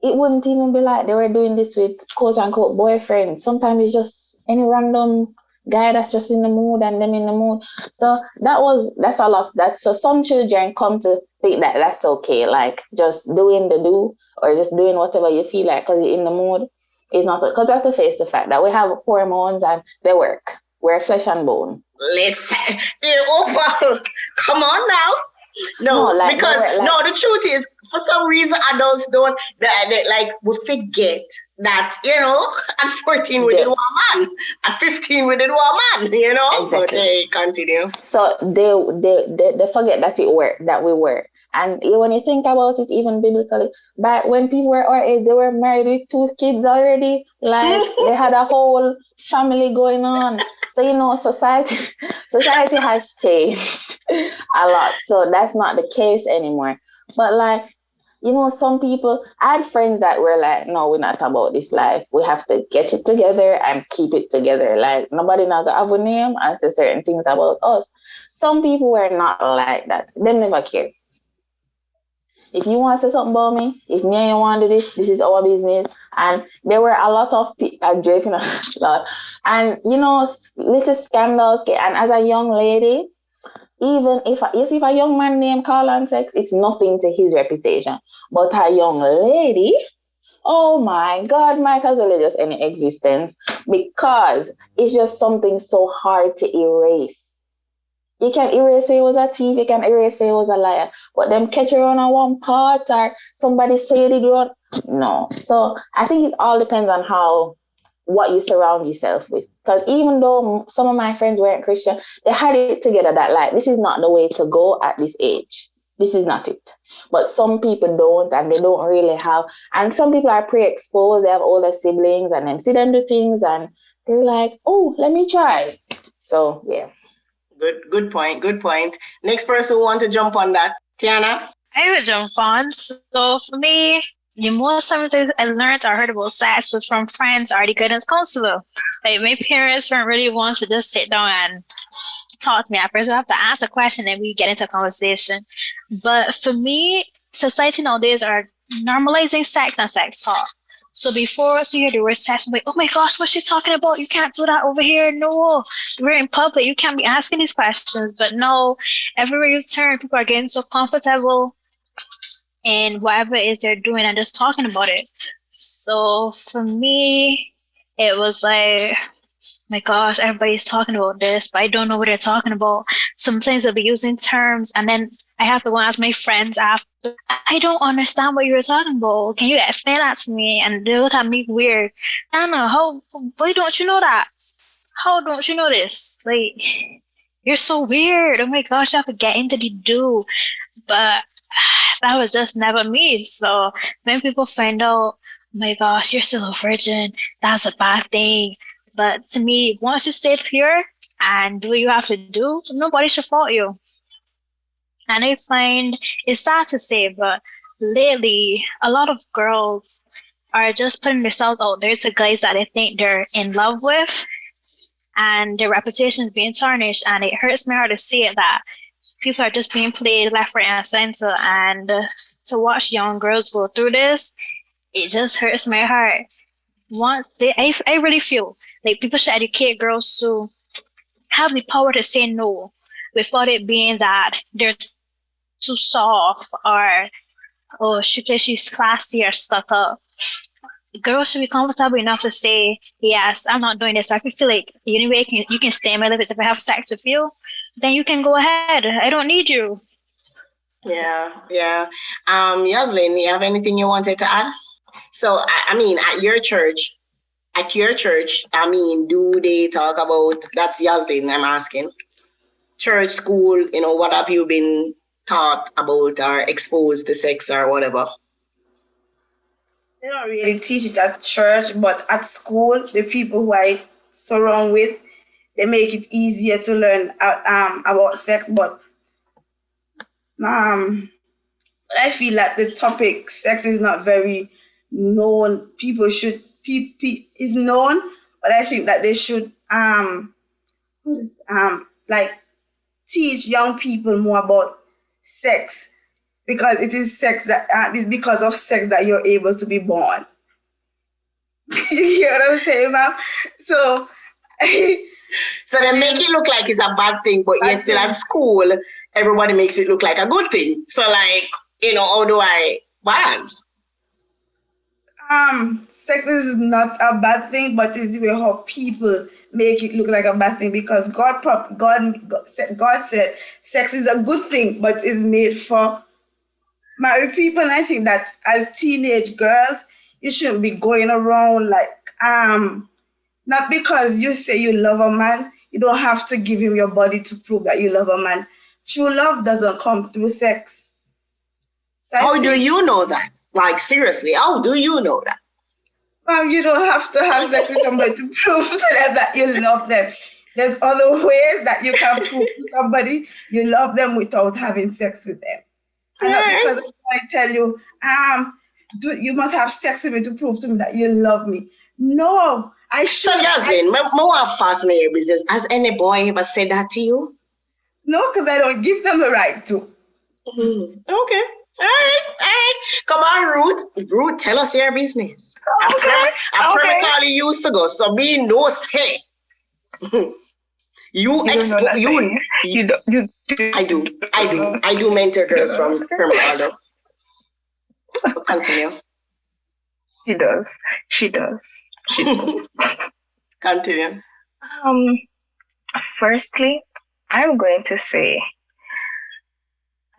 it wouldn't even be like they were doing this with quote unquote boyfriends. Sometimes it's just any random guy that's just in the mood and them in the mood. So that's a lot. So some children come to think that that's okay, like just doing the do or just doing whatever you feel like because you're in the mood. It's not, because we have to face the fact that we have hormones and they work. We're flesh and bone. Listen, come on now. No, because the truth is, for some reason, adults don't, they we forget that, at 14 we did one man, at 15 we did one man, Exactly. But they continue. So they forget that we were. And when you think about it, even biblically, back when people were our age, they were married with 2 kids already. Like they had a whole family going on. So society has changed a lot. So that's not the case anymore. But some people, I had friends that were like, no, we're not about this life. We have to get it together and keep it together. Like nobody not gonna have a name and say certain things about us. Some people were not like that. They never care. If you want to say something about me, if me and you want to do this is our business. And there were a lot of people, I'm joking a lot. And, little scandals. And as a young lady, even if a young man named call on sex, it's nothing to his reputation. But a young lady, oh my God, might as well just any existence, because it's just something so hard to erase. You can erase it was a thief, you can erase it was a liar, but them catch her on one part or somebody say they do. No. So I think it all depends on what you surround yourself with. Because even though some of my friends weren't Christian, they had it together that this is not the way to go at this age. This is not it. But some people don't, and they don't really have. And some people are pre-exposed. They have older siblings, and then see them do things, and they're like, "Oh, let me try." So yeah. Good point. Next person who want to jump on that, Tiana. I would jump on. So for me, the most times I learned or heard about sex was from friends or the guidance counselor. Like my parents weren't really want to just sit down and talk to me. At first, I have to ask a question and we get into a conversation. But for me, society nowadays are normalizing sex and sex talk. So before us, you hear the word sex, I'm like, oh my gosh, what's she talking about? You can't do that over here. No, we're in public. You can't be asking these questions. But no, everywhere you turn, people are getting so comfortable in whatever it is they're doing and just talking about it. So for me, it was like, my gosh, everybody's talking about this, but I don't know what they're talking about. Sometimes they'll be using terms and then I have to go ask my friends after, I don't understand what you were talking about. Can you explain that to me? And they look at me weird. Anna, why don't you know that? How don't you know this? Like, you're so weird. Oh my gosh, I have to get into the do. But that was just never me. So when people find out, oh my gosh, you're still a virgin, that's a bad thing. But to me, once you stay pure and do what you have to do, nobody should fault you. And I find it's sad to say, but lately, a lot of girls are just putting themselves out there to guys that they think they're in love with, and their reputation is being tarnished. And it hurts my heart to see it that people are just being played left, right, and center. And to watch young girls go through this, it just hurts my heart. I really feel like people should educate girls to have the power to say no without it being that they're too soft or, oh, she's classy or stuck up. girls should be comfortable enough to say, yes, I'm not doing this. I feel like anyway, you can stay in my life. If I have sex with you, then you can go ahead. I don't need you. Yeah. Youseline, you have anything you wanted to add? So, I mean, at your church, I mean, do they talk about, that's Youseline I'm asking, church, school, what have you been taught about or exposed to sex or whatever? They don't really teach it at church, but at school, the people who I surround with, they make it easier to learn about sex. But I feel that the topic sex is not very known. People should is known, but I think that they should like teach young people more about sex, because it is sex that it's because of sex that you're able to be born. You hear what I'm saying, ma'am? So they make it look like it's a bad thing, but yet still at school, everybody makes it look like a good thing. So how do I balance? Sex is not a bad thing, but it's the way how people make it look like a bad thing, because God said sex is a good thing, but is made for married people. And I think that as teenage girls, you shouldn't be going around not because you say you love a man, you don't have to give him your body to prove that you love a man. True love doesn't come through sex. So how do you know that? Like, seriously, how do you know that? You don't have to have sex with somebody to prove to them that you love them. There's other ways that you can prove to somebody you love them without having sex with them. And not because I tell you, you must have sex with me to prove to me that you love me. No, I should. So, Youseline, more fascinating business. Has any boy ever said that to you? No, because I don't give them the right to. Okay. All right. Come on, Ruth, tell us your business. Okay. I probably call you used to go, so me no say. I do mentor girls from Barbados. Continue. She does. Continue. Firstly, I'm going to say,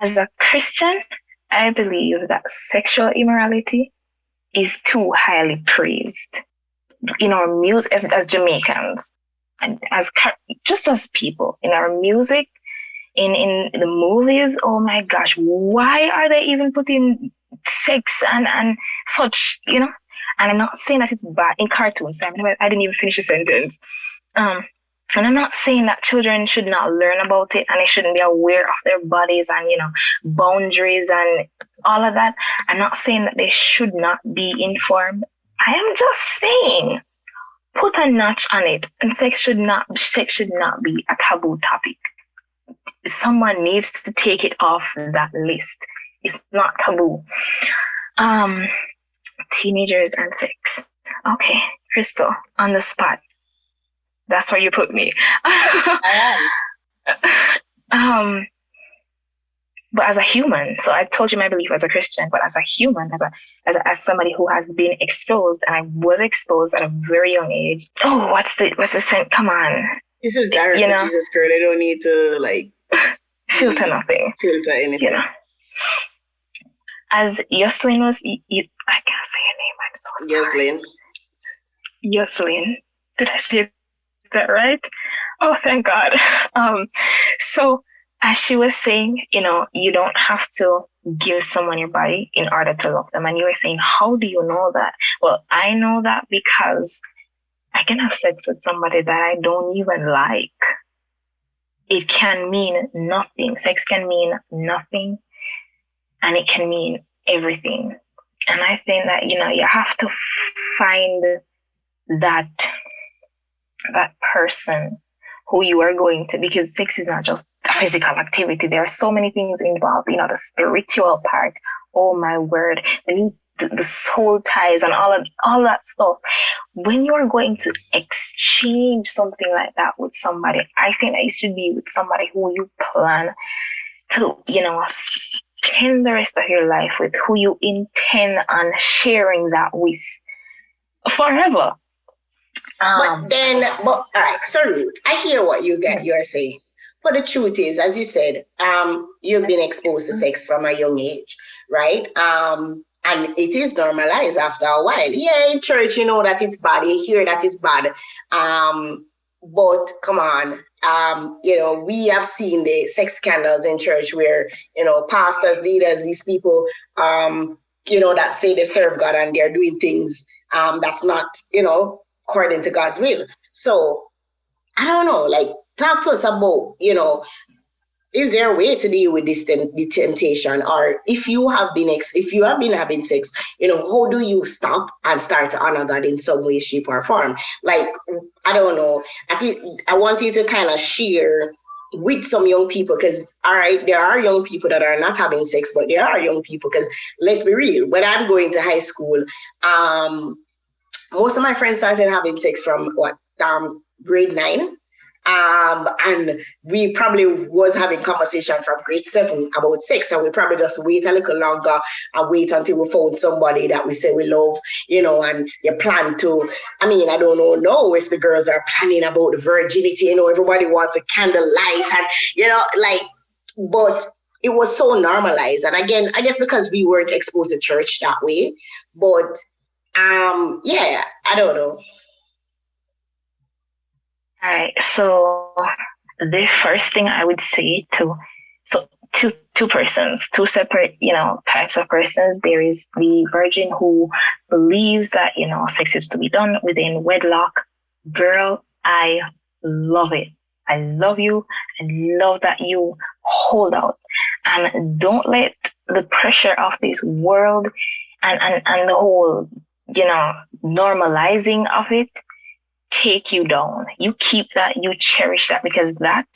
as a Christian, I believe that sexual immorality is too highly praised in our music as Jamaicans, and just as people, in our music, in the movies. Oh my gosh, why are they even putting sex and such, And I'm not saying that it's bad in cartoons. I didn't even finish the sentence. And I'm not saying that children should not learn about it and they shouldn't be aware of their bodies and, boundaries and all of that. I'm not saying that they should not be informed. I am just saying, put a notch on it. And sex should not be a taboo topic. Someone needs to take it off that list. It's not taboo. Teenagers and sex. Okay, Crystal, on the spot. That's where you put me. I am. But as a human, so I told you my belief as a Christian, but as a human, as somebody who has been exposed, and I was exposed at a very young age. Oh, what's the scent? Come on. This is direct for Jesus, girl. I don't need to filter nothing. Filter anything. As Youseline was, I can't say your name. I'm so sorry. Youseline. Did I say that right? Oh, thank God. So as she was saying, you don't have to give someone your body in order to love them. And you were saying, how do you know that? Well, I know that because I can have sex with somebody that I don't even like. It can mean nothing. Sex can mean nothing, and it can mean everything. And I think that, you have to find that person who you are going to, because sex is not just a physical activity. There are so many things involved, the spiritual part. Oh my word, the soul ties and all that stuff. When you're going to exchange something like that with somebody, I think that it should be with somebody who you plan to, spend the rest of your life with, who you intend on sharing that with. forever. But all right, so Ruth, I hear what you're saying. But the truth is, as you said, you've been exposed to sex from a young age, right? And it is normalized after a while. Yeah, in church, you know that it's bad. You hear that it's bad. But come on, we have seen the sex scandals in church where, pastors, leaders, these people, that say they serve God and they're doing things that's not, according to God's will. So I don't know, like, talk to us about, is there a way to deal with this the temptation? Or if you have been having sex, how do you stop and start to honor God in some way, shape, or form? Like, I don't know. I want you to kind of share with some young people, because all right, there are young people that are not having sex, but there are young people, because let's be real, when I'm going to high school, most of my friends started having sex from grade 9. And we probably was having conversation from grade 7 about sex, and we probably just wait a little longer and wait until we found somebody that we say we love, and you plan to, I don't know if the girls are planning about the virginity, everybody wants a candlelight and, but it was so normalized. And again, I guess because we weren't exposed to church that way, but I don't know. All right. So the first thing I would say two persons, two separate, types of persons. There is the virgin who believes that, sex is to be done within wedlock. Girl, I love it. I love you. I love that you hold out, and don't let the pressure of this world and the whole, normalizing of it take you down. You keep that, you cherish that, because that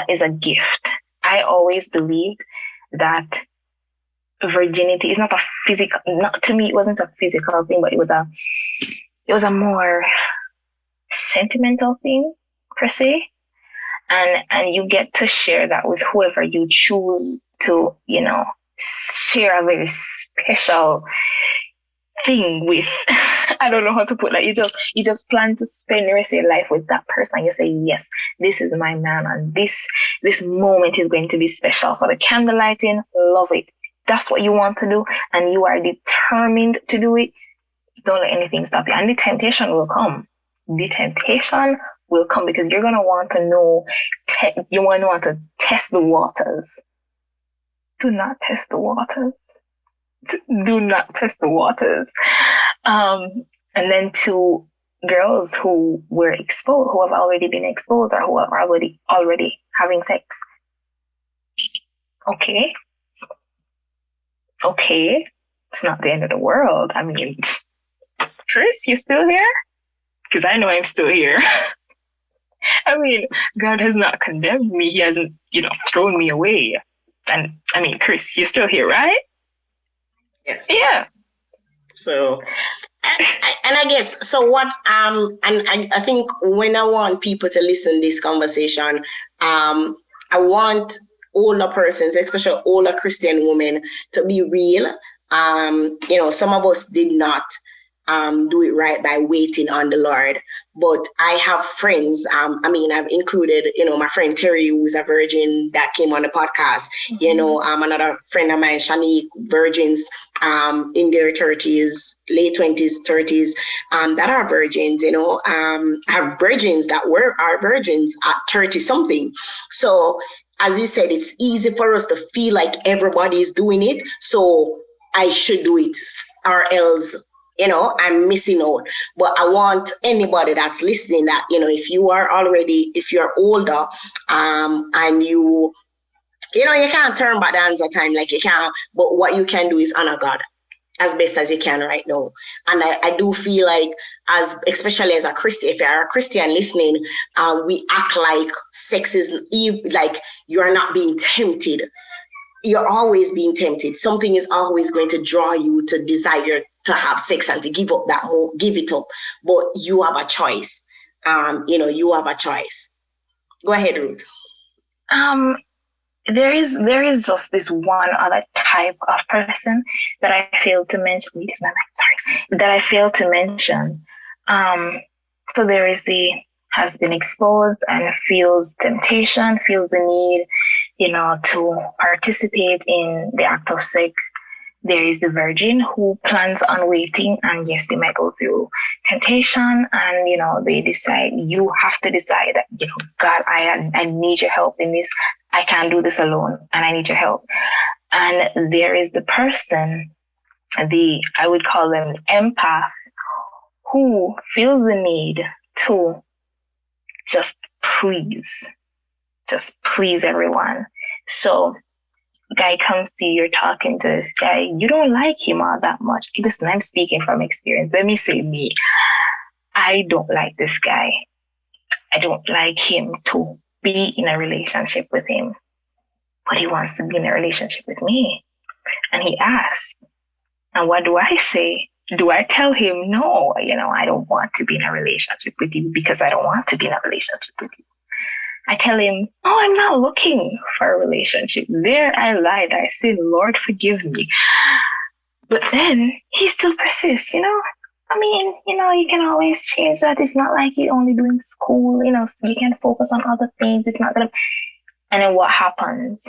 is a gift. I always believed that virginity is not a physical, to me, it wasn't a physical thing, but it was a more sentimental thing per se. And you get to share that with whoever you choose to, share a very special thing with. I don't know how to put that. You just plan to spend the rest of your life with that person. You say, yes, this is my man, and this moment is going to be special. So the candlelighting, love it. That's what you want to do, and you are determined to do it. Don't let anything stop you. And the temptation will come. The temptation will come because you're going to want to know, you want to test the waters. Do not test the waters. Do not test the waters. And then to girls who were exposed, who have already been exposed, or who are already having sex. Okay. It's not the end of the world. Chris, you still here? Because I know I'm still here. God has not condemned me. He hasn't, thrown me away. And Chris, you're still here, right? Yes. Yeah. So, and I guess, so what, and I think when I want people to listen to this conversation, I want older persons, especially older Christian women, to be real. Some of us did not do it right by waiting on the Lord. But I have friends, I've included, my friend Terry, who's a virgin that came on the podcast, another friend of mine, Shanique, virgins in their 30s, late 20s, 30s, that are virgins, have virgins that are virgins at 30 something. So as you said, it's easy for us to feel like everybody is doing it, so I should do it, or else, I'm missing out. But I want anybody that's listening that, if you're older, and you can't turn back the hands of time like you can, but what you can do is honor God as best as you can right now. And I do feel like, especially as a Christian, if you're a Christian listening, we act like sex is like you're not being tempted. You're always being tempted. Something is always going to draw you to desire to have sex and to give it up. But you have a choice. You have a choice. Go ahead, Ruth. there is just this one other type of person that I failed to mention. Wait, is my mic? Sorry, that I failed to mention. So there is the has been exposed and feels temptation, feels the need, to participate in the act of sex. There is the virgin who plans on waiting, and yes, they might go through temptation, and they decide. You have to decide that God, I need your help in this. I can't do this alone, and I need your help. And there is the person, I would call them empath, who feels the need to just please everyone. So guy comes to you, you're talking to this guy, you don't like him all that much. Listen, I'm speaking from experience. Let me say me. I don't like this guy. I don't like him to be in a relationship with him. But he wants to be in a relationship with me. And he asks, and what do I say? Do I tell him, no, I don't want to be in a relationship with you because I don't want to be in a relationship with you? I tell him, oh, I'm not looking for a relationship. There I lied. I said, Lord, forgive me. But then he still persists, I mean, you can always change that. It's not like you're only doing school, so you can focus on other things. It's not going to. And then what happens?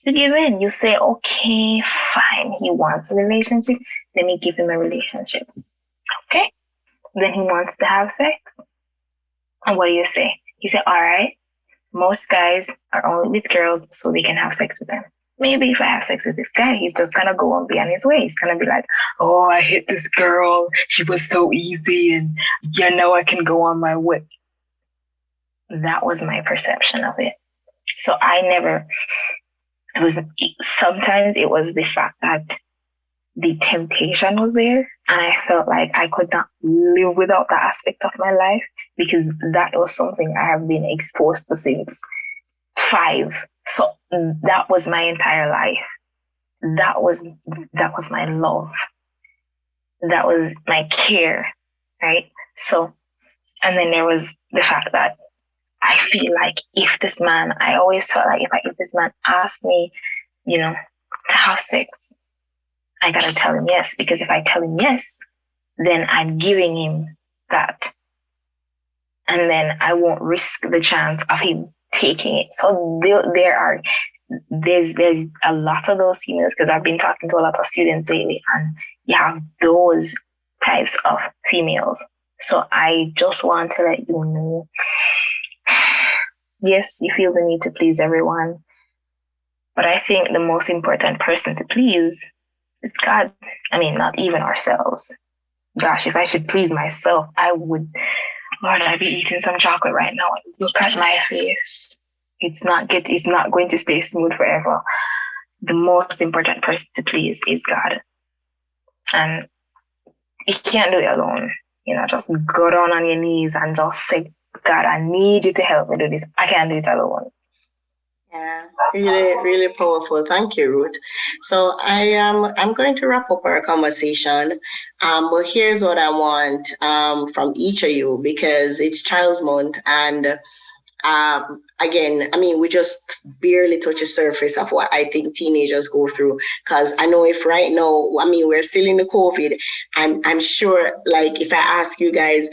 You give in. You say, okay, fine. He wants a relationship. Let me give him a relationship. Okay? Then he wants to have sex. And what do you say? You say, all right, most guys are only with girls so they can have sex with them. Maybe if I have sex with this guy, he's just going to go and be on his way. He's going to be like, oh, I hit this girl. She was so easy. And I can go on my way. That was my perception of it. So sometimes it was the fact that the temptation was there. And I felt like I could not live without that aspect of my life because that was something I have been exposed to since 5. So that was my entire life. That was my love. That was my care, right? So, and then there was the fact that I feel like I always felt like if this man asked me, to have sex, I gotta tell him yes, because if I tell him yes, then I'm giving him that. And then I won't risk the chance of him taking it. So there's a lot of those females, because I've been talking to a lot of students lately, and you have those types of females. So I just want to let you know, yes, you feel the need to please everyone, but I think the most important person to please is God. I mean, not even ourselves. Gosh, if I should please myself, Lord, I'd be eating some chocolate right now. Look at my face. It's not going to stay smooth forever. The most important person to please is God. And you can't do it alone. Just go down on your knees and just say, God, I need you to help me do this. I can't do it alone. Yeah, really, really powerful. Thank you, Ruth. So I'm going to wrap up our conversation. But here's what I want from each of you, because it's Child's Month, and again, I mean, we just barely touch the surface of what I think teenagers go through. Because I know if right now, I mean, we're still in the COVID, I'm sure, like, if I ask you guys,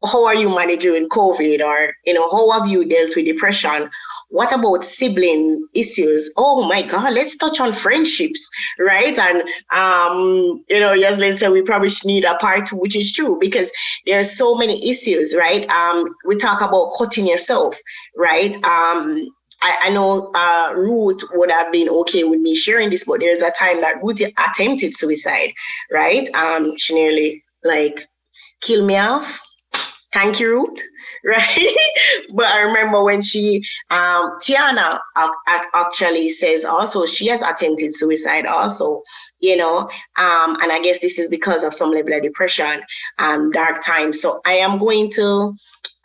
how are you managing COVID, or how have you dealt with depression? What about sibling issues? Oh my God, let's touch on friendships, right? And Youseline said we probably need a part 2, which is true, because there are so many issues, right? We talk about cutting yourself, right? I know Ruth would have been okay with me sharing this, but there's a time that Ruth attempted suicide, right? She nearly killed me off. Thank you, Ruth. Right? But I remember when Tiana actually says also she has attempted suicide also, and I guess this is because of some level of depression, dark times. So I am going to,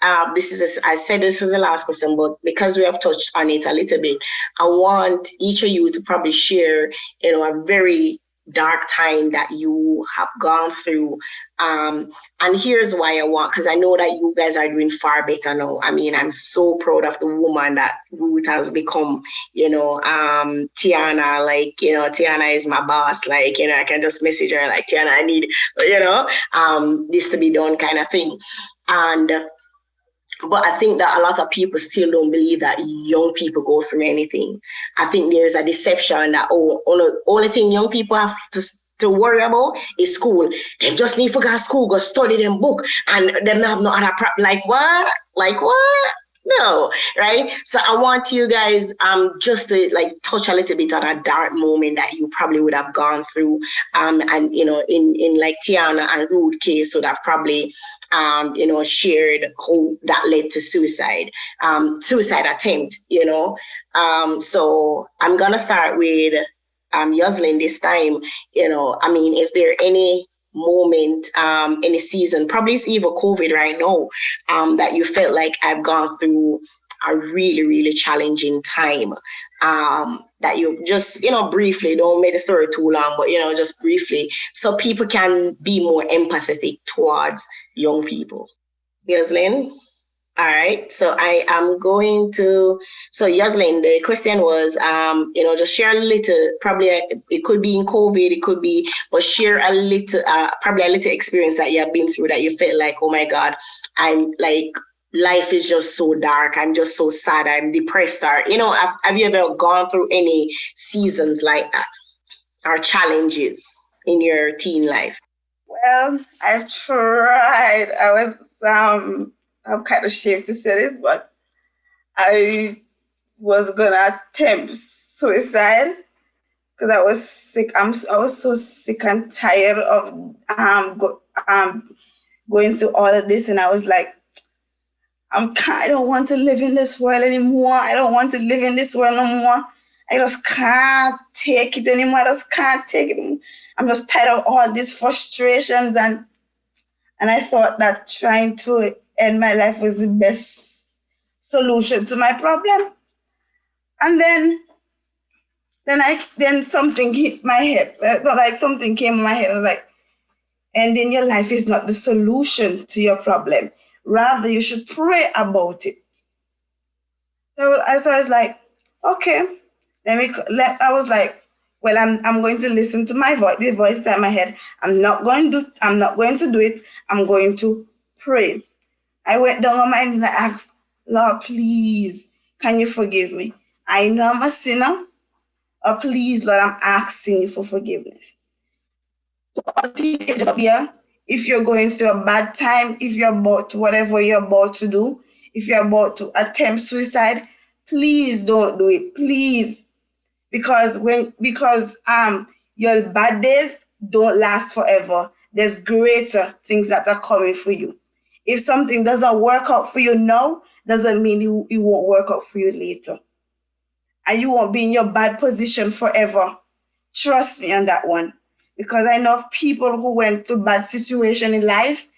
I said this is the last question, but because we have touched on it a little bit, I want each of you to probably share, a very dark time that you have gone through. And here's why I want, because I know that you guys are doing far better now. I mean, I'm so proud of the woman that Ruth has become, Tiana, like, Tiana is my boss. Like, I can just message her like, Tiana, I need, this to be done kind of thing. But I think that a lot of people still don't believe that young people go through anything. I think there's a deception that, only thing young people have to worry about is school. They just need to go to school, go study them book, and them have no other like what? No, right? So I want you guys just to like touch a little bit on a dark moment that you probably would have gone through. And in like Tiana and Ruth case would have probably shared how that led to suicide attempt, So I'm gonna start with Youseline this time. Is there any moment, any season, probably it's even COVID right now, that you felt like I've gone through a really, really challenging time, that you just, briefly, don't make the story too long, but, just briefly, so people can be more empathetic towards young people. Youseline? All right, so I am going to, Youseline, the question was, just share a little, probably it could be in COVID, it could be, but share a little, probably a little experience that you have been through that you felt like, oh my God, I'm like, life is just so dark, I'm just so sad, I'm depressed, or, have you ever gone through any seasons like that, or challenges in your teen life? Well, I've tried. I'm kind of ashamed to say this, but I was gonna attempt suicide because I was sick. I was so sick and tired of going through all of this, and I was like, I don't want to live in this world anymore. I don't want to live in this world no more. I just can't take it anymore. I just can't take it anymore. I'm just tired of all these frustrations, and I thought that trying to end my life was the best solution to my problem. And then something hit my head. Like something came in my head. I was like, ending your life is not the solution to your problem. Rather, you should pray about it. So I was like, okay, I was like, well, I'm going to listen to my voice, the voice in my head. I'm not going to do it. I'm going to pray. I went down on my knees and I asked, Lord, please, can you forgive me? I know I'm a sinner. Oh, please, Lord, I'm asking you for forgiveness. So if you're going through a bad time, if you're about to, whatever you're about to do, if you're about to attempt suicide, please don't do it, please. Because your bad days don't last forever. There's greater things that are coming for you. If something doesn't work out for you now, doesn't mean it won't work out for you later. And you won't be in your bad position forever. Trust me on that one. Because I know of people who went through bad situation in life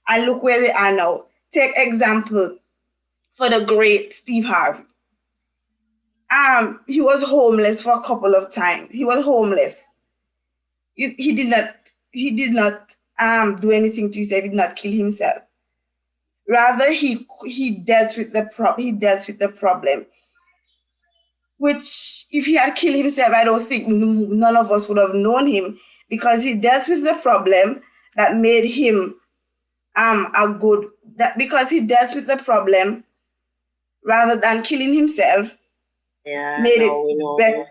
and look where they are now. Take example for the great Steve Harvey. He was homeless for a couple of times. He was homeless. He did not do anything to himself. He did not kill himself. Rather, he dealt with the problem. Which, if he had killed himself, I don't think none of us would have known him, because he dealt with the problem that made him because he dealt with the problem rather than killing himself. Yeah, made it better.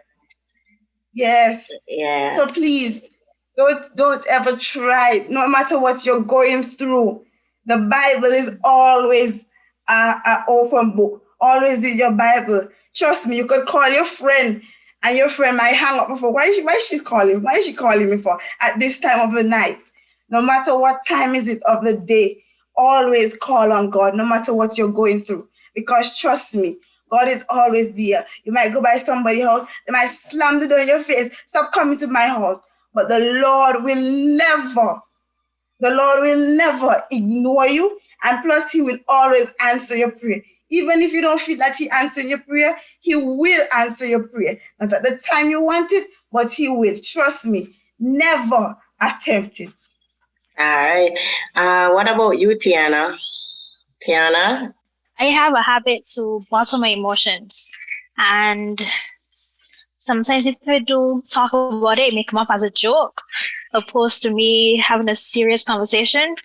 Yes. Yeah. So please don't ever try. No matter what you're going through, the Bible is always an open book. Always in your Bible. Trust me, you could call your friend, and your friend might hang up before. Why is she calling me for at this time of the night? No matter what time is it of the day, always call on God, no matter what you're going through. Because trust me, God is always there. You might go by somebody's house, they might slam the door in your face, stop coming to my house. But the Lord will never ignore you. And plus, he will always answer your prayer. Even if you don't feel that he answers your prayer, he will answer your prayer. Not at the time you want it, but he will. Trust me. Never attempt it. All right. What about you, Tiana? Tiana? I have a habit to bottle my emotions. And sometimes if I do talk about it, it may come off as a joke, opposed to me having a serious conversation.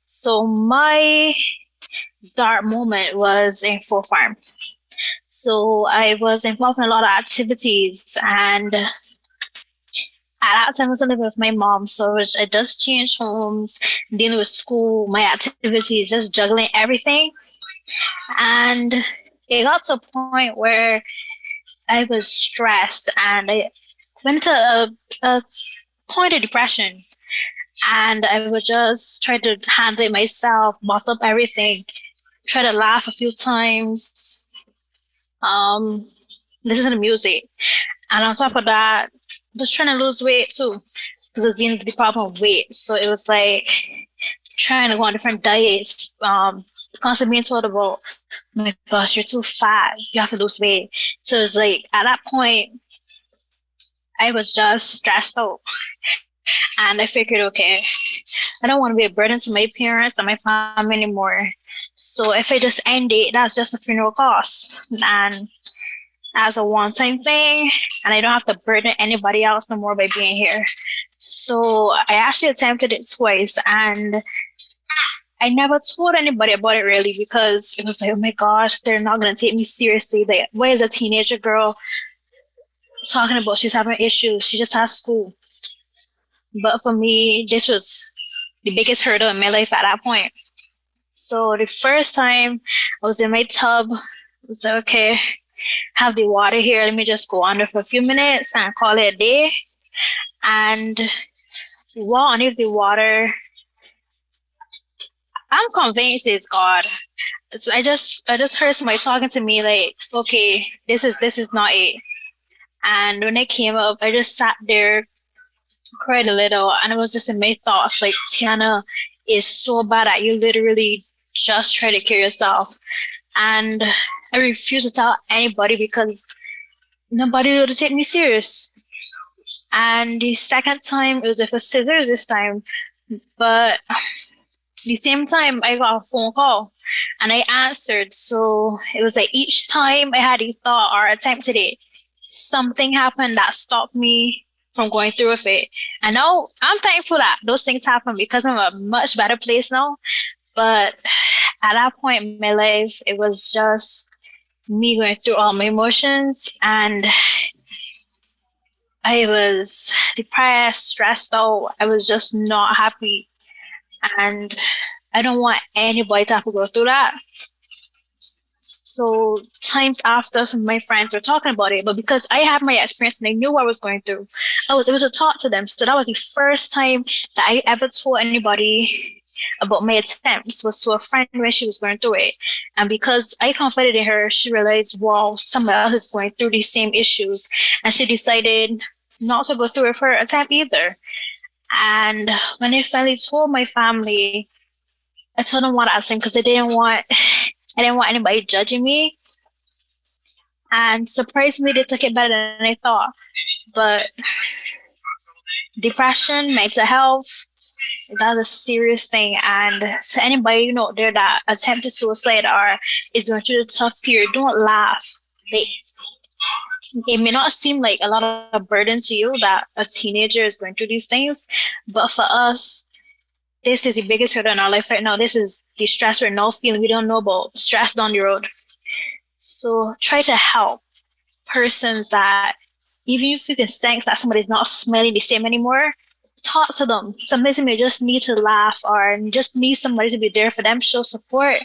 So my dark moment was in Full Farm. So I was involved in a lot of activities, and at that time I was living with my mom, so I just changed homes, dealing with school, my activities, just juggling everything. And it got to a point where I was stressed, and I went to a point of depression. And I would just try to handle it myself, bottle up everything, try to laugh a few times, listen to music. And on top of that, I was trying to lose weight too, because I was dealing with the problem of weight. So it was like trying to go on different diets, constantly being told about, oh my gosh, you're too fat, you have to lose weight. So it was like, at that point, I was just stressed out. And I figured, okay, I don't want to be a burden to my parents and my family anymore. So if I just end it, that's just a funeral cost. And as a one-time thing, and I don't have to burden anybody else no more by being here. So I actually attempted it twice, and I never told anybody about it really, because it was like, oh my gosh, they're not going to take me seriously. Like, why is a teenager girl talking about she's having issues? She just has school. But for me, this was the biggest hurdle in my life at that point. So the first time I was in my tub, I was like, okay, have the water here. Let me just go under for a few minutes and call it a day. And while underneath the water, I'm convinced it's God. So I just heard somebody talking to me like, okay, this is not it. And when I came up, I just sat there, cried a little, and it was just in my thoughts like, Tiana is so bad at you literally just try to kill yourself. And I refused to tell anybody because nobody would take me serious. And the second time, it was with a scissors this time, but the same time I got a phone call and I answered. So it was like each time I had a thought or attempted it, something happened that stopped me from going through with it. And now I'm thankful that those things happen because I'm a much better place now. But at that point in my life, it was just me going through all my emotions, and I was depressed, stressed out. I was just not happy. And I don't want anybody to have to go through that. So times after, some of my friends were talking about it, but because I had my experience and I knew what I was going through, I was able to talk to them. So that was the first time that I ever told anybody about my attempts, was to a friend when she was going through it. And because I confided in her, she realized, wow, somebody else is going through these same issues. And she decided not to go through with her attempt either. And when I finally told my family, I told them what I was saying because I didn't want anybody judging me. And surprisingly, they took it better than I thought. But depression, mental health, that's a serious thing. And to anybody you know there that attempted suicide or is going through a tough period, don't laugh. It may not seem like a lot of burden to you that a teenager is going through these things, but for us, this is the biggest hurdle in our life right now. This is the stress we're now feeling. We don't know about stress down the road. So try to help persons that, even if you can sense that somebody's not smelling the same anymore, talk to them. Sometimes you may just need to laugh or just need somebody to be there for them, show support.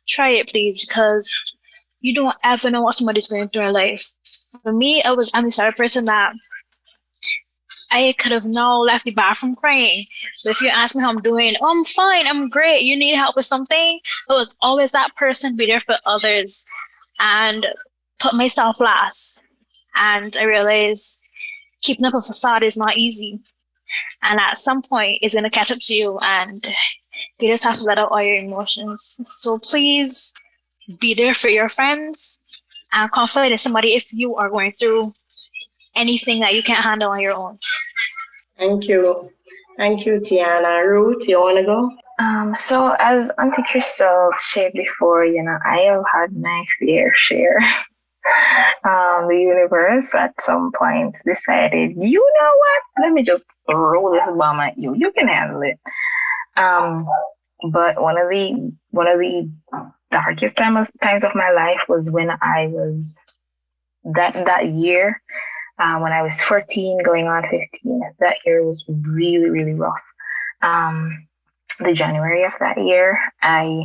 Try it, please, because you don't ever know what somebody's going through in life. For me, I'm the sort of person that I could have now left the bathroom crying. But if you ask me how I'm doing, oh, I'm fine, I'm great, you need help with something, I was always that person, be there for others and put myself last. And I realized keeping up a facade is not easy. And at some point, it's going to catch up to you, and you just have to let out all your emotions. So please be there for your friends and confide in somebody if you are going through anything that you can't handle on your own. Thank you. Thank you, Tiana. Ruth, you want to go? So as Auntie Crystal shared before, I have had my fair share. The universe at some points decided, you know what? Let me just throw this bomb at you. You can handle it. But one of the darkest times of my life was when I was that year, when I was 14 going on 15. That year was really, really rough. The January of that year, I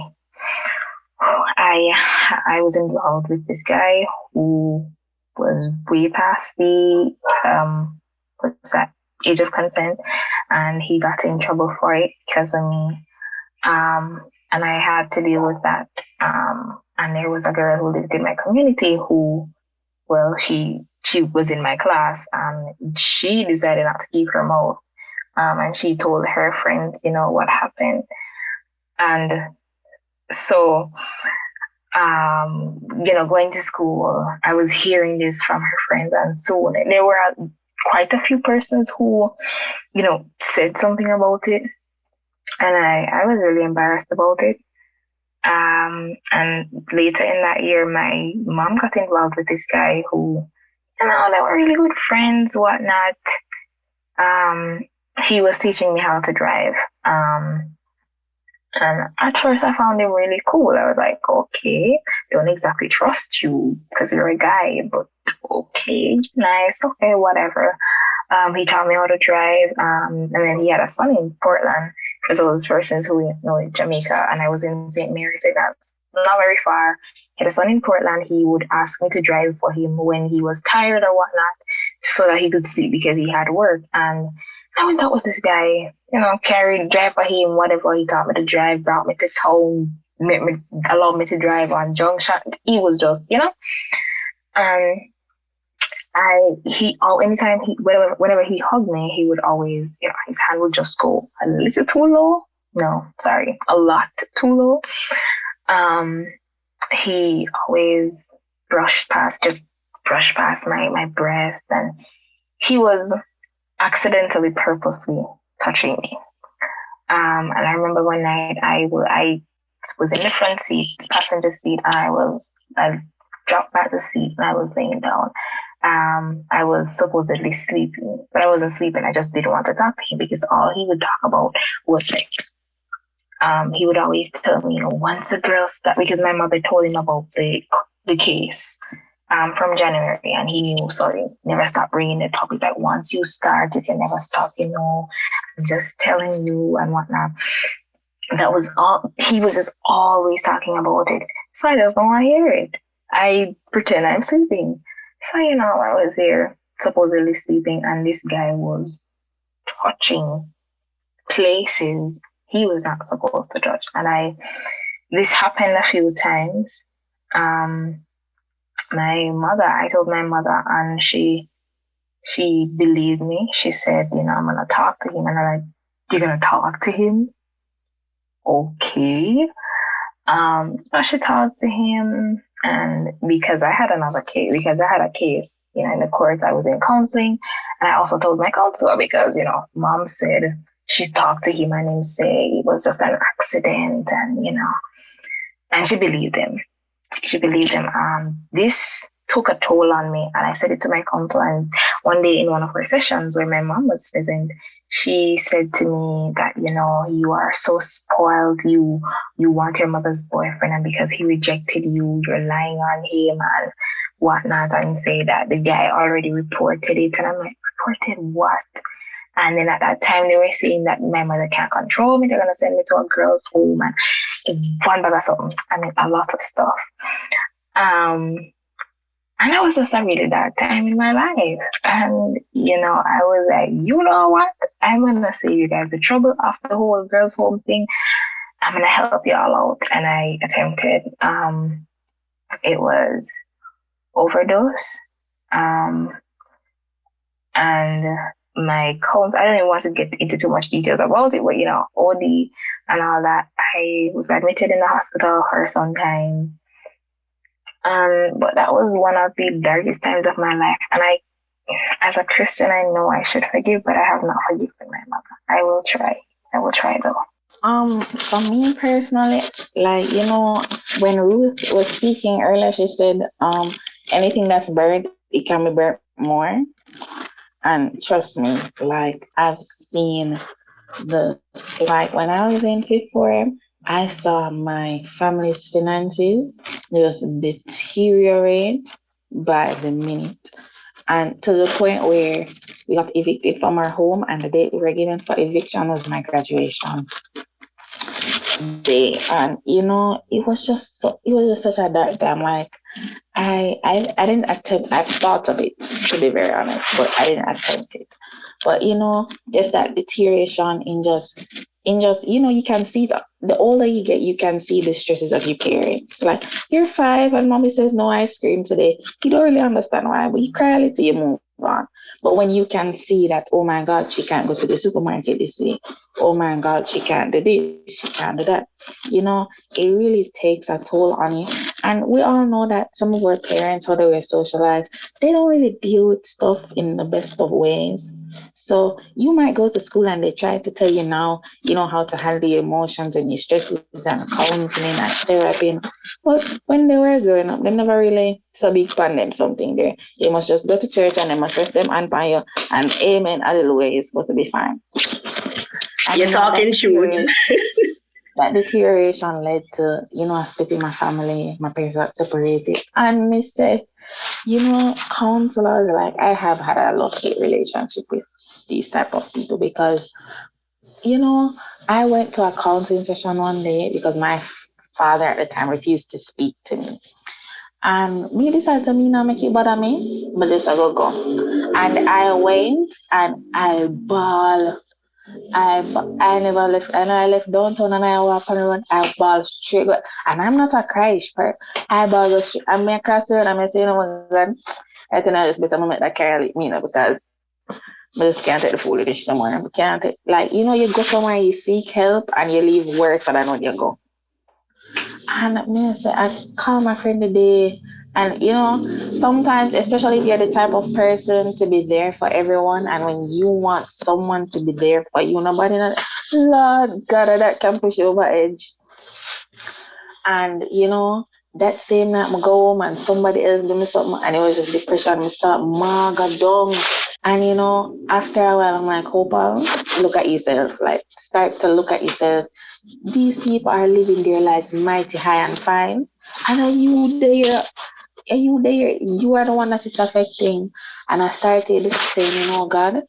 was involved with this guy who was way past the what's that age of consent, and he got in trouble for it because of me. And I had to deal with that. And there was a girl who lived in my community who, well, she was in my class, and she decided not to keep her mouth. And she told her friends, what happened. And so, going to school, I was hearing this from her friends, and so there were quite a few persons who, said something about it. And I was really embarrassed about it. And later in that year, my mom got involved with this guy who, they were really good friends, whatnot. He was teaching me how to drive. And at first I found him really cool. I was like, okay, don't exactly trust you because you're a guy, but okay, nice, okay, whatever. He taught me how to drive. And then he had a son in Portland, for those persons who know in Jamaica, and I was in St. Mary's, so that's not very far. He had a son in Portland. He would ask me to drive for him when he was tired or whatnot, so that he could sleep because he had work. And I went out with this guy, drive for him, whatever he taught me to drive, brought me to town, allowed me to drive on junction. He was just, and whenever he hugged me, he would always, his hand would just go a little too low. No, sorry, a lot too low. He always brushed past my breast, and he was accidentally, purposely touching me. And I remember one night I was in the front seat, passenger seat, and I dropped back the seat and I was laying down. I was supposedly sleeping, but I wasn't sleeping. I just didn't want to talk to him because all he would talk about was sex. He would always tell me, once a girl starts, because my mother told him about the case from January, and he knew, never stop bringing it up. He's like, once you start, you can never stop, I'm just telling you and whatnot. That was all. He was just always talking about it. So I just don't want to hear it. I pretend I'm sleeping. So, I was there supposedly sleeping, and this guy was touching places he was not supposed to touch. And this happened a few times. I told my mother, and she believed me. She said, I'm going to talk to him. And I'm like, you're going to talk to him? Okay. She talked to him. And because I had a case, in the courts, I was in counseling. And I also told my counselor because, mom said she talked to him and him say it was just an accident, and, and she believed him. This took a toll on me, and I said it to my counselor. And one day in one of her sessions where my mom was present, she said to me that, you are so spoiled. You want your mother's boyfriend, and because he rejected you, you're lying on him and whatnot, and say that the guy already reported it. And I'm like, reported what? And then at that time, they were saying that my mother can't control me. They're going to send me to a girl's home and one bag of something. I mean, a lot of stuff. And that was just a really dark time in my life. And, I was like, you know what? I'm going to save you guys the trouble of the whole girl's home thing. I'm going to help you all out. And I attempted. It was overdose. And my counts, I don't even want to get into too much details about it, but, OD and all that. I was admitted in the hospital for some time. But that was one of the darkest times of my life. And as a Christian, I know I should forgive, but I have not forgiven my mother. I will try. I will try though. For me personally, like, when Ruth was speaking earlier, she said, anything that's buried, it can be burnt more. And trust me, like, I've seen like, when I was in fifth form, I saw my family's finances just deteriorate by the minute. And to the point where we got evicted from our home, and the date we were given for eviction was my graduation day. And it was just such a dark time. Like, I didn't attempt. I thought of it, to be very honest, but I didn't attempt it. But just that deterioration you can see that the older you get, you can see the stresses of your parents. Like, you're 5 and mommy says no ice cream today. You don't really understand why, but you cry a little, you move on. But when you can see that, oh my God, she can't go to the supermarket this week. Oh my God, she can't do this, she can't do that. It really takes a toll on you. And we all know that some of our parents, how they were socialized, they don't really deal with stuff in the best of ways. So you might go to school and they try to tell you now, how to handle your emotions and your stresses and counseling and therapy. But when they were growing up, they never really so big on them something there. You must just go to church and they must rest them on fire and amen, hallelujah, you're supposed to be fine. And you're talking truth. That deterioration led to, a split in my family. My parents got separated. And me said, counselors, like, I have had a love-hate relationship with these type of people because, I went to a counseling session one day because my father at the time refused to speak to me. And me decided to not make it bother me, but just I go. And I went and I bawled. I never left, and I left downtown and I walk around, I ball straight, and I'm not a cryish part. I ball go straight, I make across the road, and I say, oh my God, I think I just better make that car leave me, because I just can't take the foolishness no more. I can't take, like, you go somewhere, you seek help, and you leave worse than when you go. And me, I call my friend today. And, sometimes, especially if you're the type of person to be there for everyone, and when you want someone to be there for you, nobody, Lord God, that can push you over edge. And, that same night, I go home and somebody else do me something, and it was just depression. I start maga down. And, after a while, I'm like, Hopal, look at yourself. Like, start to look at yourself. These people are living their lives mighty high and fine. And are you there? You are the one that it's affecting. And I started saying, God,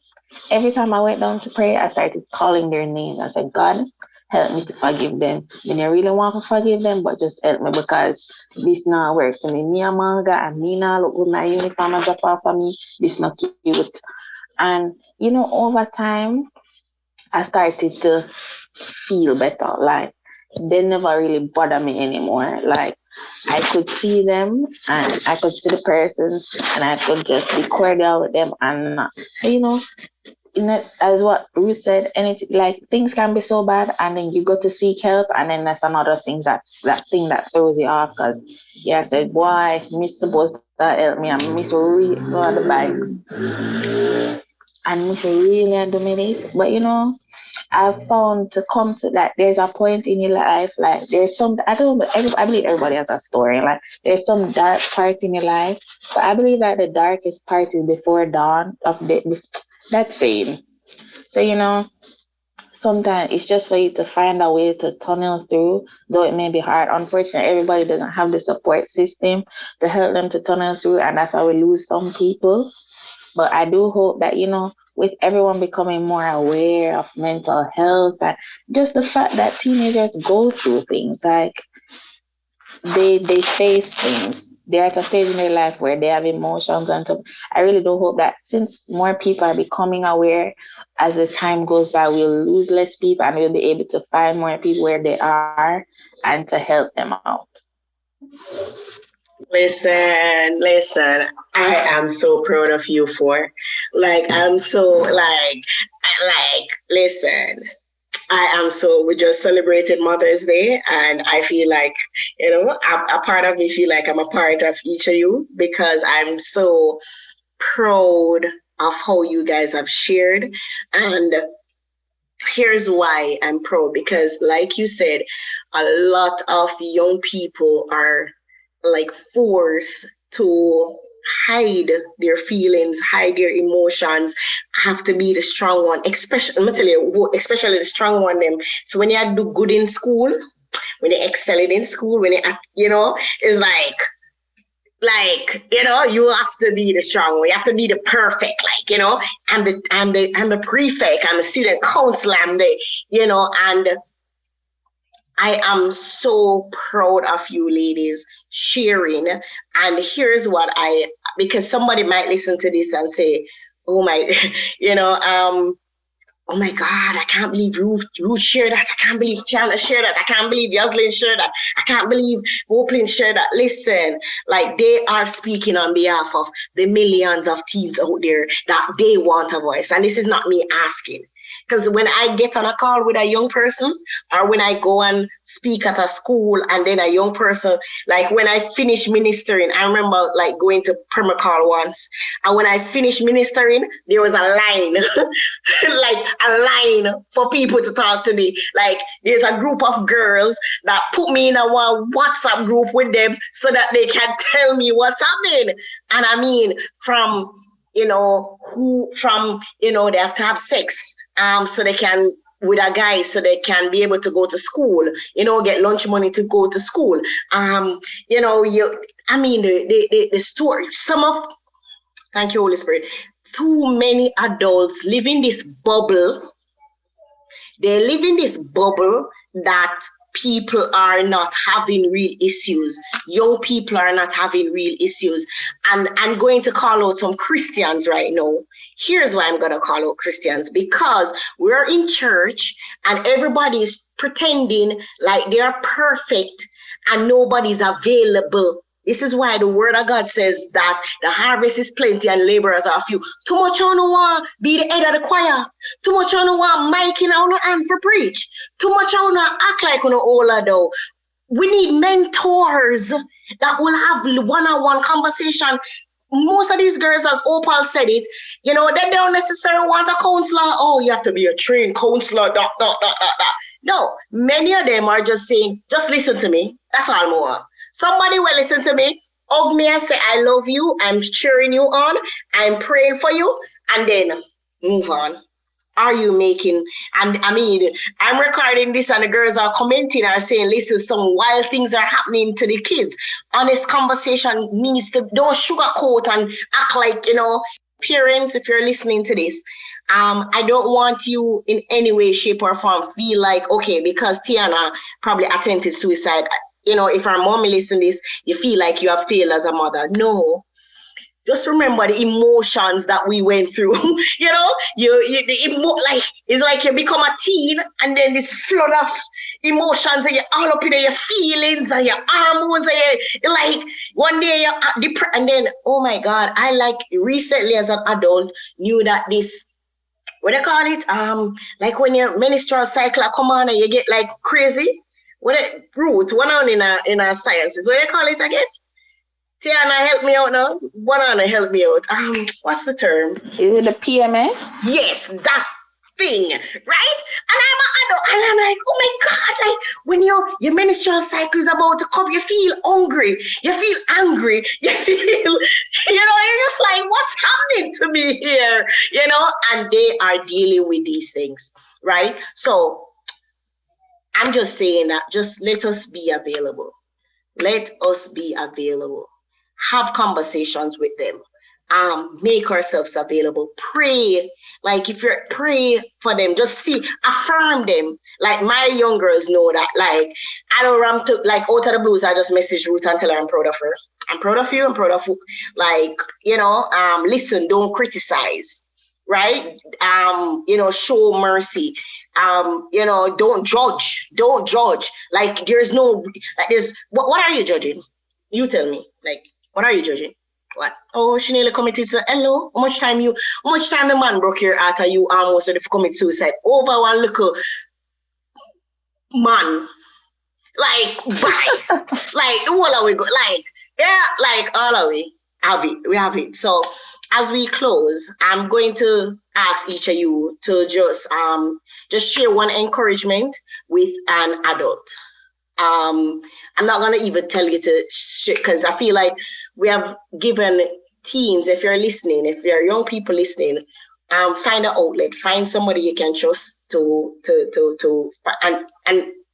every time I went down to pray, I started calling their names. I said, God, help me to forgive them. And I really want to forgive them, but just help me, because this not work for me. Me a manga and me not look good, my uniform and drop off for me. This not cute. And, over time, I started to feel better. Like, they never really bother me anymore. Like, I could see them and I could see the person and I could just be cordial with them. And, as what Ruth said, anything, like, things can be so bad and then you go to seek help, and then that's another thing that throws you off, because I said, boy, Miss supposed to help me, and Miss really know the banks. And Miss really do me this. But I've found to come to that there's a point in your life, like there's some, I believe everybody has a story, like there's some dark part in your life, but I believe that the darkest part is before dawn of the, that's saying. So sometimes it's just for you to find a way to tunnel through, though it may be hard. Unfortunately, everybody doesn't have the support system to help them to tunnel through, and that's how we lose some people. But I do hope that, with everyone becoming more aware of mental health, and just the fact that teenagers go through things, like they face things. They're at a stage in their life where they have emotions and stuff. I really do hope that since more people are becoming aware, as the time goes by, we'll lose less people and we'll be able to find more people where they are and to help them out. Listen, I am so proud of you I'm so listen, we just celebrated Mother's Day, and I feel like, a part of me feel like I'm a part of each of you, because I'm so proud of how you guys have shared. And here's why I'm proud, because like you said, a lot of young people are like forced to hide their feelings, hide their emotions, have to be the strong one, especially, let me tell you, especially the strong one them. So when you do good in school, when you excel in school, when you, it's like, you have to be the strong one. You have to be the perfect, I'm the prefect, I'm the student counselor, and I am so proud of you ladies sharing. And here's what because somebody might listen to this and say, oh my, oh my God, I can't believe Ruth shared that. I can't believe Tiana shared that. I can't believe Youseline shared that. I can't believe Hopal shared that. Listen, they are speaking on behalf of the millions of teens out there that they want a voice. And this is not me asking. Because when I get on a call with a young person, or when I go and speak at a school, and then a young person, when I finish ministering, I remember going to permacall once, and when I finished ministering, there was a line, a line for people to talk to me. There's a group of girls that put me in a WhatsApp group with them so that they can tell me what's happening. And I mean, from they have to have sex. So they can, with a guy, so they can be able to go to school, get lunch money to go to school. The story, thank you, Holy Spirit, too many adults live in this bubble. They live in this bubble that people are not having real issues. Young people are not having real issues. And I'm going to call out some Christians right now. Here's why I'm going to call out Christians. Because we're in church and everybody's pretending like they're perfect and nobody's available. This is why the word of God says that the harvest is plenty and laborers are few. Too much on no one be the head of the choir. Too much on no one mic in our hand for preach. Too much on no act like on older though. We need mentors that will have one-on-one conversation. Most of these girls, as Hopal said it, they don't necessarily want a counselor. Oh, you have to be a trained counselor. No, many of them are just saying, just listen to me. That's all more. Somebody will listen to me, hug me and say, I love you, I'm cheering you on, I'm praying for you, and then move on. Are you making, and I mean, I'm recording this and the girls are commenting and saying, listen, some wild things are happening to the kids. Honest conversation means to, don't sugarcoat and act like, parents, if you're listening to this, I don't want you in any way, shape or form feel like, okay, because Tiana probably attempted suicide, if our mommy listen this, you feel like you have failed as a mother. No. Just remember the emotions that we went through. It's like you become a teen and then this flood of emotions and you're all up in your feelings and your hormones and you're like one day you're depressed and then, oh my God, I recently as an adult knew that this, what do you call it? When your menstrual cycle come on and you get crazy. Ruth, one on in our sciences. What do you call it again? Tiana, help me out now. One on help me out. What's the term? Is it the PMS? Yes, that thing, right? And I'm an adult, and I'm like, oh my God, when your menstrual cycle is about to come, you feel hungry, you feel angry, you feel, you're just like, what's happening to me here? And they are dealing with these things, right? So I'm just saying that just let us be available. Let us be available. Have conversations with them. Make ourselves available. Pray. If you're pray for them, just affirm them. My young girls know that. I don't run to out of the blues. I just message Ruth and tell her I'm proud of her. I'm proud of you. I'm proud of you. Listen, don't criticize. Right? Show mercy. Don't judge. Don't judge. There's no, what are you judging? You tell me. What are you judging? What? Oh, she nearly committed suicide. Hello? How much time the man broke your heart and you almost ready to commit suicide? Over one little man. Bye. All of we go. All of we have it. We have it. So as we close, I'm going to ask each of you to just share one encouragement with an adult. I'm not going to even tell you to share, because I feel like we have given teens, if you're listening, if you're young people listening, find an outlet, find somebody you can trust and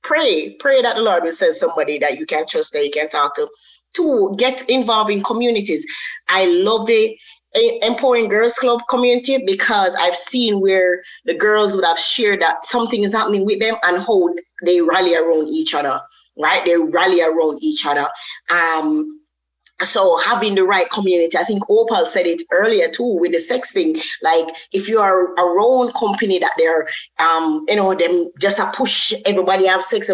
pray that the Lord will send somebody that you can trust, that you can talk to. Two, get involved in communities. I love the Empowering Girls Club community, because I've seen where the girls would have shared that something is happening with them and how they rally around each other, right? They rally around each other. So having the right community, I think Hopal said it earlier too with the sex thing. Like if you are around company that they're, them just a push everybody have sex,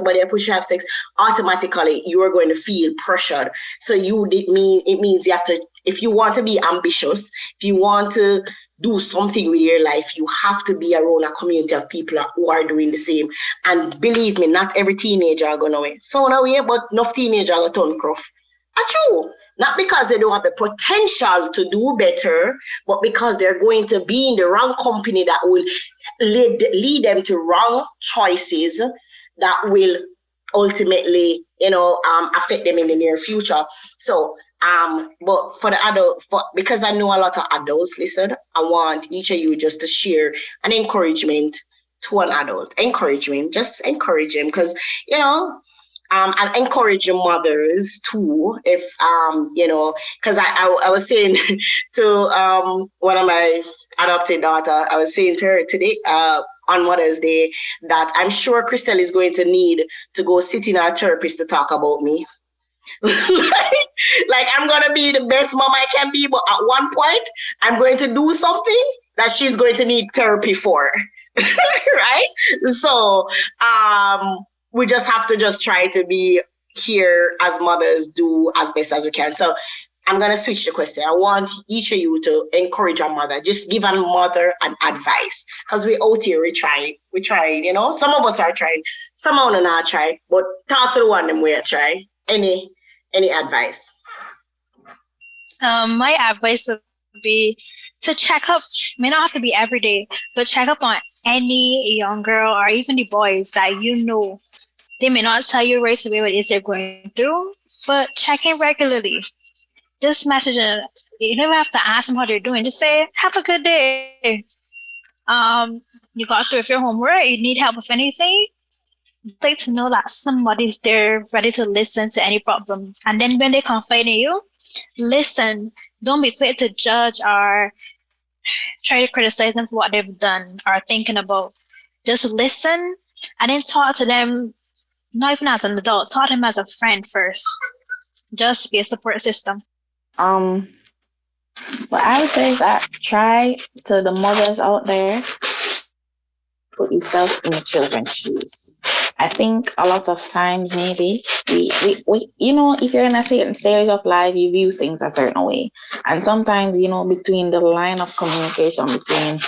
automatically you are going to feel pressured. So it means you have to, if you want to be ambitious, if you want to do something with your life, you have to be around a community of people who are doing the same. And believe me, not every teenager are going away. So now, but enough teenagers are going to turn gruff. True. Not because they don't have the potential to do better, but because they're going to be in the wrong company that will lead them to wrong choices that will ultimately, affect them in the near future. So, but for the adult, because I know a lot of adults listen, I want each of you just to share an encouragement to an adult. Just encourage him, because, and encourage your mothers too, if because I was saying to one of my adopted daughter, I was saying to her today on Mother's Day that I'm sure Crystal is going to need to go sit in our therapist to talk about me. like I'm gonna be the best mom I can be, but at one point I'm going to do something that she's going to need therapy for. Right? So we just have to just try to be here as mothers, do as best as we can. So I'm going to switch the question. I want each of you to encourage a mother. Just give a mother an advice. Because we out here, we try, Some of us are trying. Some of us not try. But talk to the one them we are try. Any advice? My advice would be to check up. May not have to be every day, but check up on any young girl or even the boys that they may not tell you right away what it is they're going through, but check in regularly. Just message them. You don't have to ask them how they're doing. Just say, have a good day. You got through with your homework. You need help with anything. I'd like to know that somebody's there ready to listen to any problems. And then when they confide in you, listen. Don't be quick to judge or try to criticize them for what they've done or thinking about. Just listen and then talk to them. Not even as an adult, taught him as a friend first. Just be a support system. What I would say is that try to the mothers out there, put yourself in the children's shoes. I think a lot of times maybe we if you're in a certain stage of life, you view things a certain way. And sometimes, between the line of communication between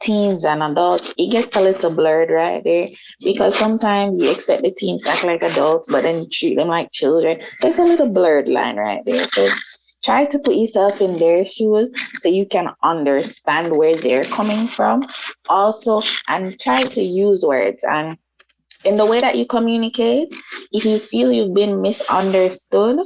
teens and adults, it gets a little blurred right there, because sometimes you expect the teens to act like adults, but then you treat them like children. There's a little blurred line right there. So try to put yourself in their shoes so you can understand where they're coming from also, and try to use words. And in the way that you communicate, if you feel you've been misunderstood,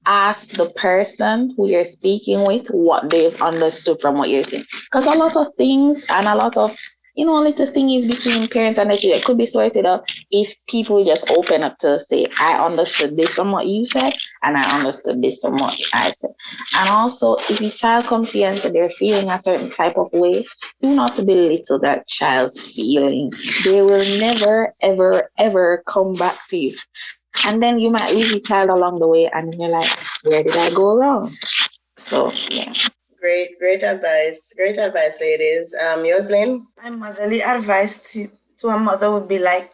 ask the person who you're speaking with what they've understood from what you're saying. Because a lot of things and a lot of, little things between parents and the children could be sorted out if people just open up to say, I understood this from what you said, and I understood this from what I said. And also, if your child comes to you and says they're feeling a certain type of way, do not belittle that child's feeling. They will never, ever, ever come back to you. And then you might leave your child along the way and you're like, where did I go wrong? So, yeah. Great advice. Great advice, ladies. Youseline? My motherly advice to a mother would be like,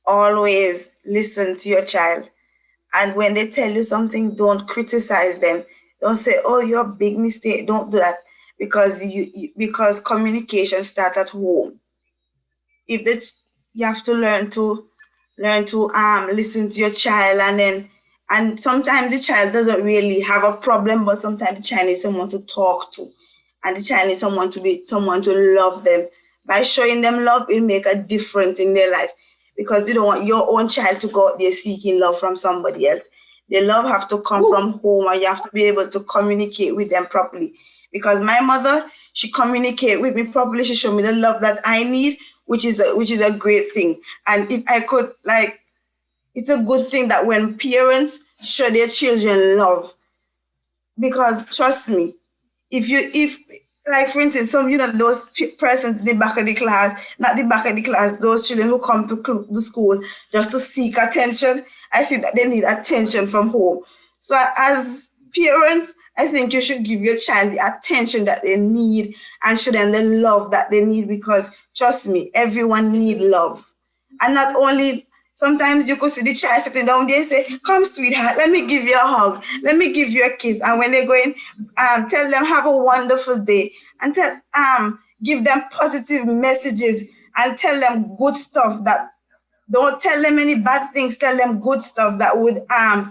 always listen to your child. And when they tell you something, don't criticize them. Don't say, oh, you're a big mistake. Don't do that. Because because communication starts at home. You have to learn to listen to your child, and sometimes the child doesn't really have a problem, but sometimes the child needs someone to talk to. and the child needs someone to love them. By showing them love, it'll make a difference in their life, because you don't want your own child to go out there seeking love from somebody else. The love have to come from home, and you have to be able to communicate with them properly. Because my mother, she communicate with me properly. She showed me the love that I need, which is a great thing. And if I could, like, it's a good thing that when parents show their children love, because trust me, if like, for instance, those persons in the back of the class, not the back of the class, those children who come to the school just to seek attention, I think that they need attention from home. So as parents, I think you should give your child the attention that they need and show them the love that they need, because trust me, everyone needs love. And not only, sometimes you could see the child sitting down there and say, come, sweetheart, let me give you a hug. Let me give you a kiss. And when they're going, tell them, have a wonderful day. And give them positive messages and tell them good stuff. That don't tell them any bad things. Tell them good stuff that would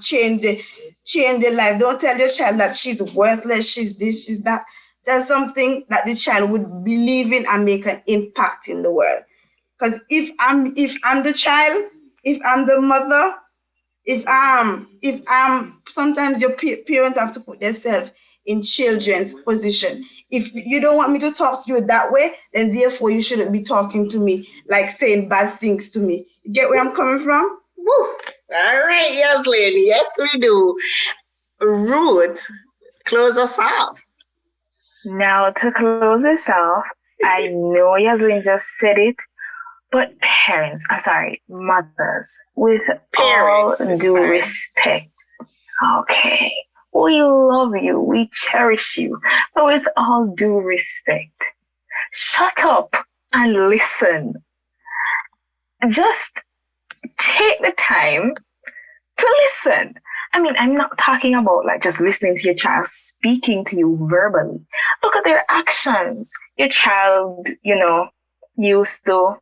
change their life. Don't tell your child that she's worthless, she's this, she's that. Tell something that the child would believe in and make an impact in the world. Because if I'm the child, if I'm the mother, if I'm sometimes your parents have to put themselves in children's position. If you don't want me to talk to you that way, then therefore you shouldn't be talking to me, like saying bad things to me. You get where I'm coming from? Woo. All right, Youseline. Yes, we do. Ruth, close us off. Now, to close us off, I know Youseline just said it, but mothers, with all due respect, okay, we love you, we cherish you, but with all due respect, shut up and listen. Just take the time to listen. I mean, I'm not talking about like just listening to your child speaking to you verbally. Look at their actions. Your child, used to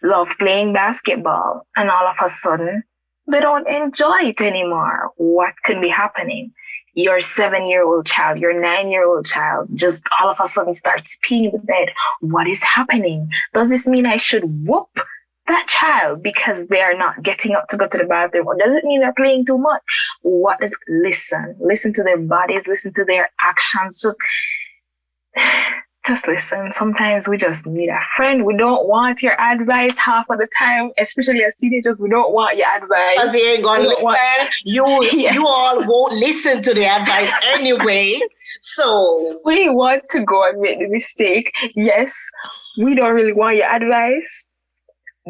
love playing basketball, and all of a sudden they don't enjoy it anymore. What could be happening? Your 7-year-old child, your 9-year-old child just all of a sudden starts peeing in the bed. What is happening? Does this mean I should whoop that child because they are not getting up to go to the bathroom? Or does it mean they're playing too much? Listen to their bodies, listen to their actions. Just listen. Sometimes we just need a friend. We don't want your advice half of the time, especially as teenagers. We don't want your advice. Because they ain't gonna listen. You all won't listen to the advice anyway. So we want to go and make the mistake. Yes, we don't really want your advice,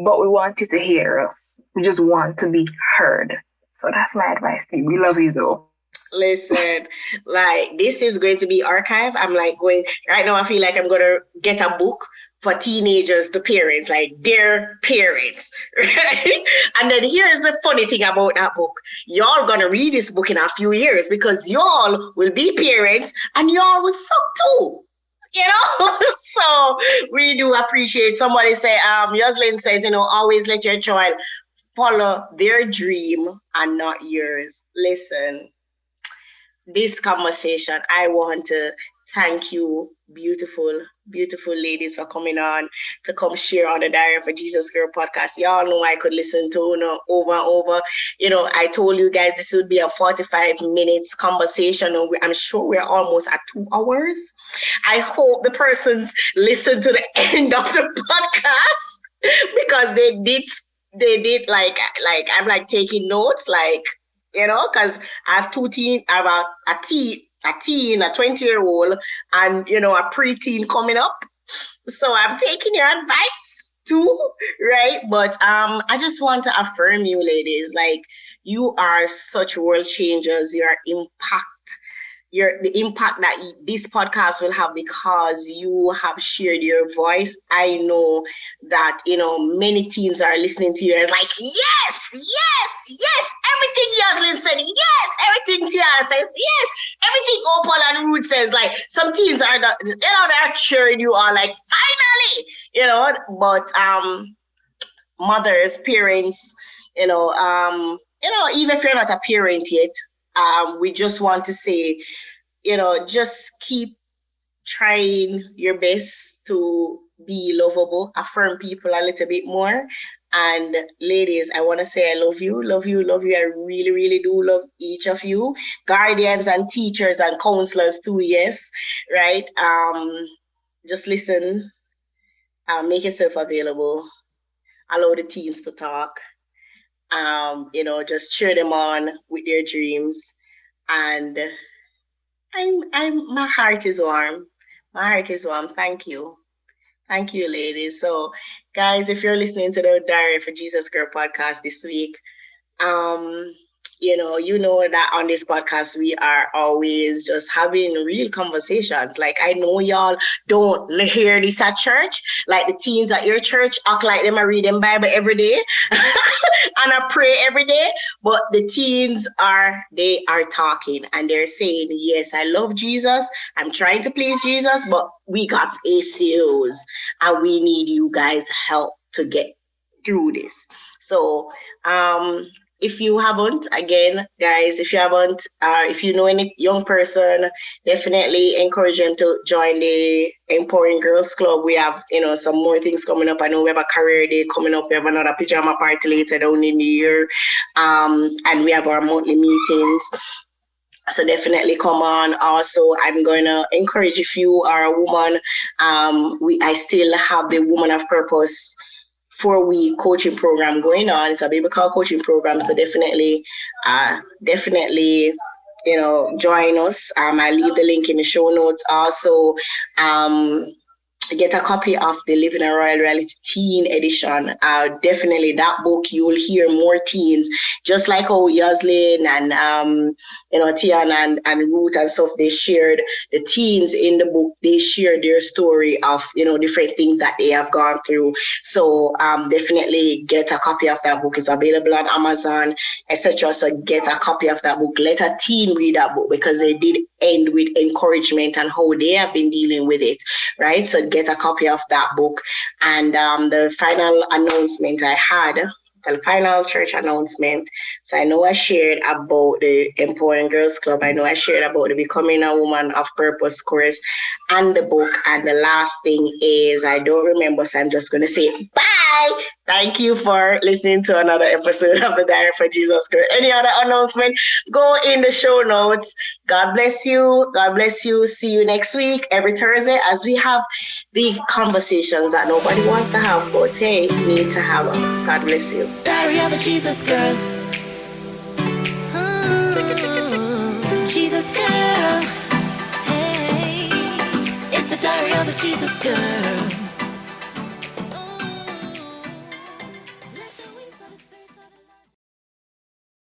but we want you to hear us. We just want to be heard. So that's my advice to you. We love you though. Listen, like, this is going to be archived. I'm like going right now. I feel like I'm going to get a book for teenagers to parents, like their parents, right? And then here's the funny thing about that book. Y'all going to read this book in a few years, because y'all will be parents and y'all will suck too. So we do appreciate. Somebody say, Youseline says, always let your child follow their dream and not yours. Listen, this conversation, I want to thank you, beautiful ladies, for coming on to come share on the Diary of a Jesus Girl podcast. Y'all know I could listen to over and over. I told you guys this would be a 45 minutes conversation. I'm sure we're almost at 2 hours. I hope the persons listen to the end of the podcast, because they did like I'm like taking notes, like, because I have I have a teen, a 20-year-old, and, a preteen coming up. So I'm taking your advice too, right? But I just want to affirm you, ladies. Like, you are such world changers. The impact that this podcast will have, because you have shared your voice. I know that, many teens are listening to you and it's like, yes, everything Youseline said, yes, everything Tiana says, yes, everything Hopal and Ruth says. Like, some teens are, they're cheering you on, like, finally, but mothers, parents, even if you're not a parent yet, we just want to say, just keep trying your best to be lovable, affirm people a little bit more. And ladies, I want to say I love you, love you, love you. I really, really do love each of you. Guardians and teachers and counselors too, yes, right? Just listen, make yourself available, allow the teens to talk, just cheer them on with their dreams. And my heart is warm. My heart is warm. Thank you. Thank you, ladies. So, guys, if you're listening to the Diary for Jesus Girl podcast this week, you know that on this podcast, we are always just having real conversations. Like, I know y'all don't hear this at church. Like, the teens at your church act like them are reading Bible every day and I pray every day. But the teens they are talking and they're saying, yes, I love Jesus. I'm trying to please Jesus, but we got issues and we need you guys' help to get through this. So, if you haven't, again, guys, if you know any young person, definitely encourage them to join the Empowering Girls Club. We have, some more things coming up. I know we have a career day coming up. We have another pajama party later down in the year. And we have our monthly meetings. So definitely come on. Also, I'm going to encourage, if you are a woman, I still have the Woman of Purpose 4-week coaching program going on. It's a biblical coaching program. So definitely, join us. I leave the link in the show notes. Also, get a copy of the Living a Royal Reality Teen Edition. Definitely that book, you will hear more teens, just like how Youseline and Tiana and Ruth and stuff, they shared the teens in the book. They share their story of different things that they have gone through. So definitely get a copy of that book. It's available on Amazon, etc. So get a copy of that book. Let a teen read that book, because they did end with encouragement and how they have been dealing with it, right? So get a copy of that book. And the final announcement I had, the final church announcement. So I know I shared about the Empowering Girls Club. I know I shared about the Becoming a Woman of Purpose course and the book. And the last thing is, I don't remember, so I'm just going to say bye. Thank you for listening to another episode of the Diary for Jesus Girl. Any other announcement, go in the show notes. God bless you. God bless you. See you next week, every Thursday, as we have the conversations that nobody wants to have, but hey, need to have them. God bless you. Diary of a Jesus Girl. Jesus Girl. Hey, it's the Diary of a Jesus Girl.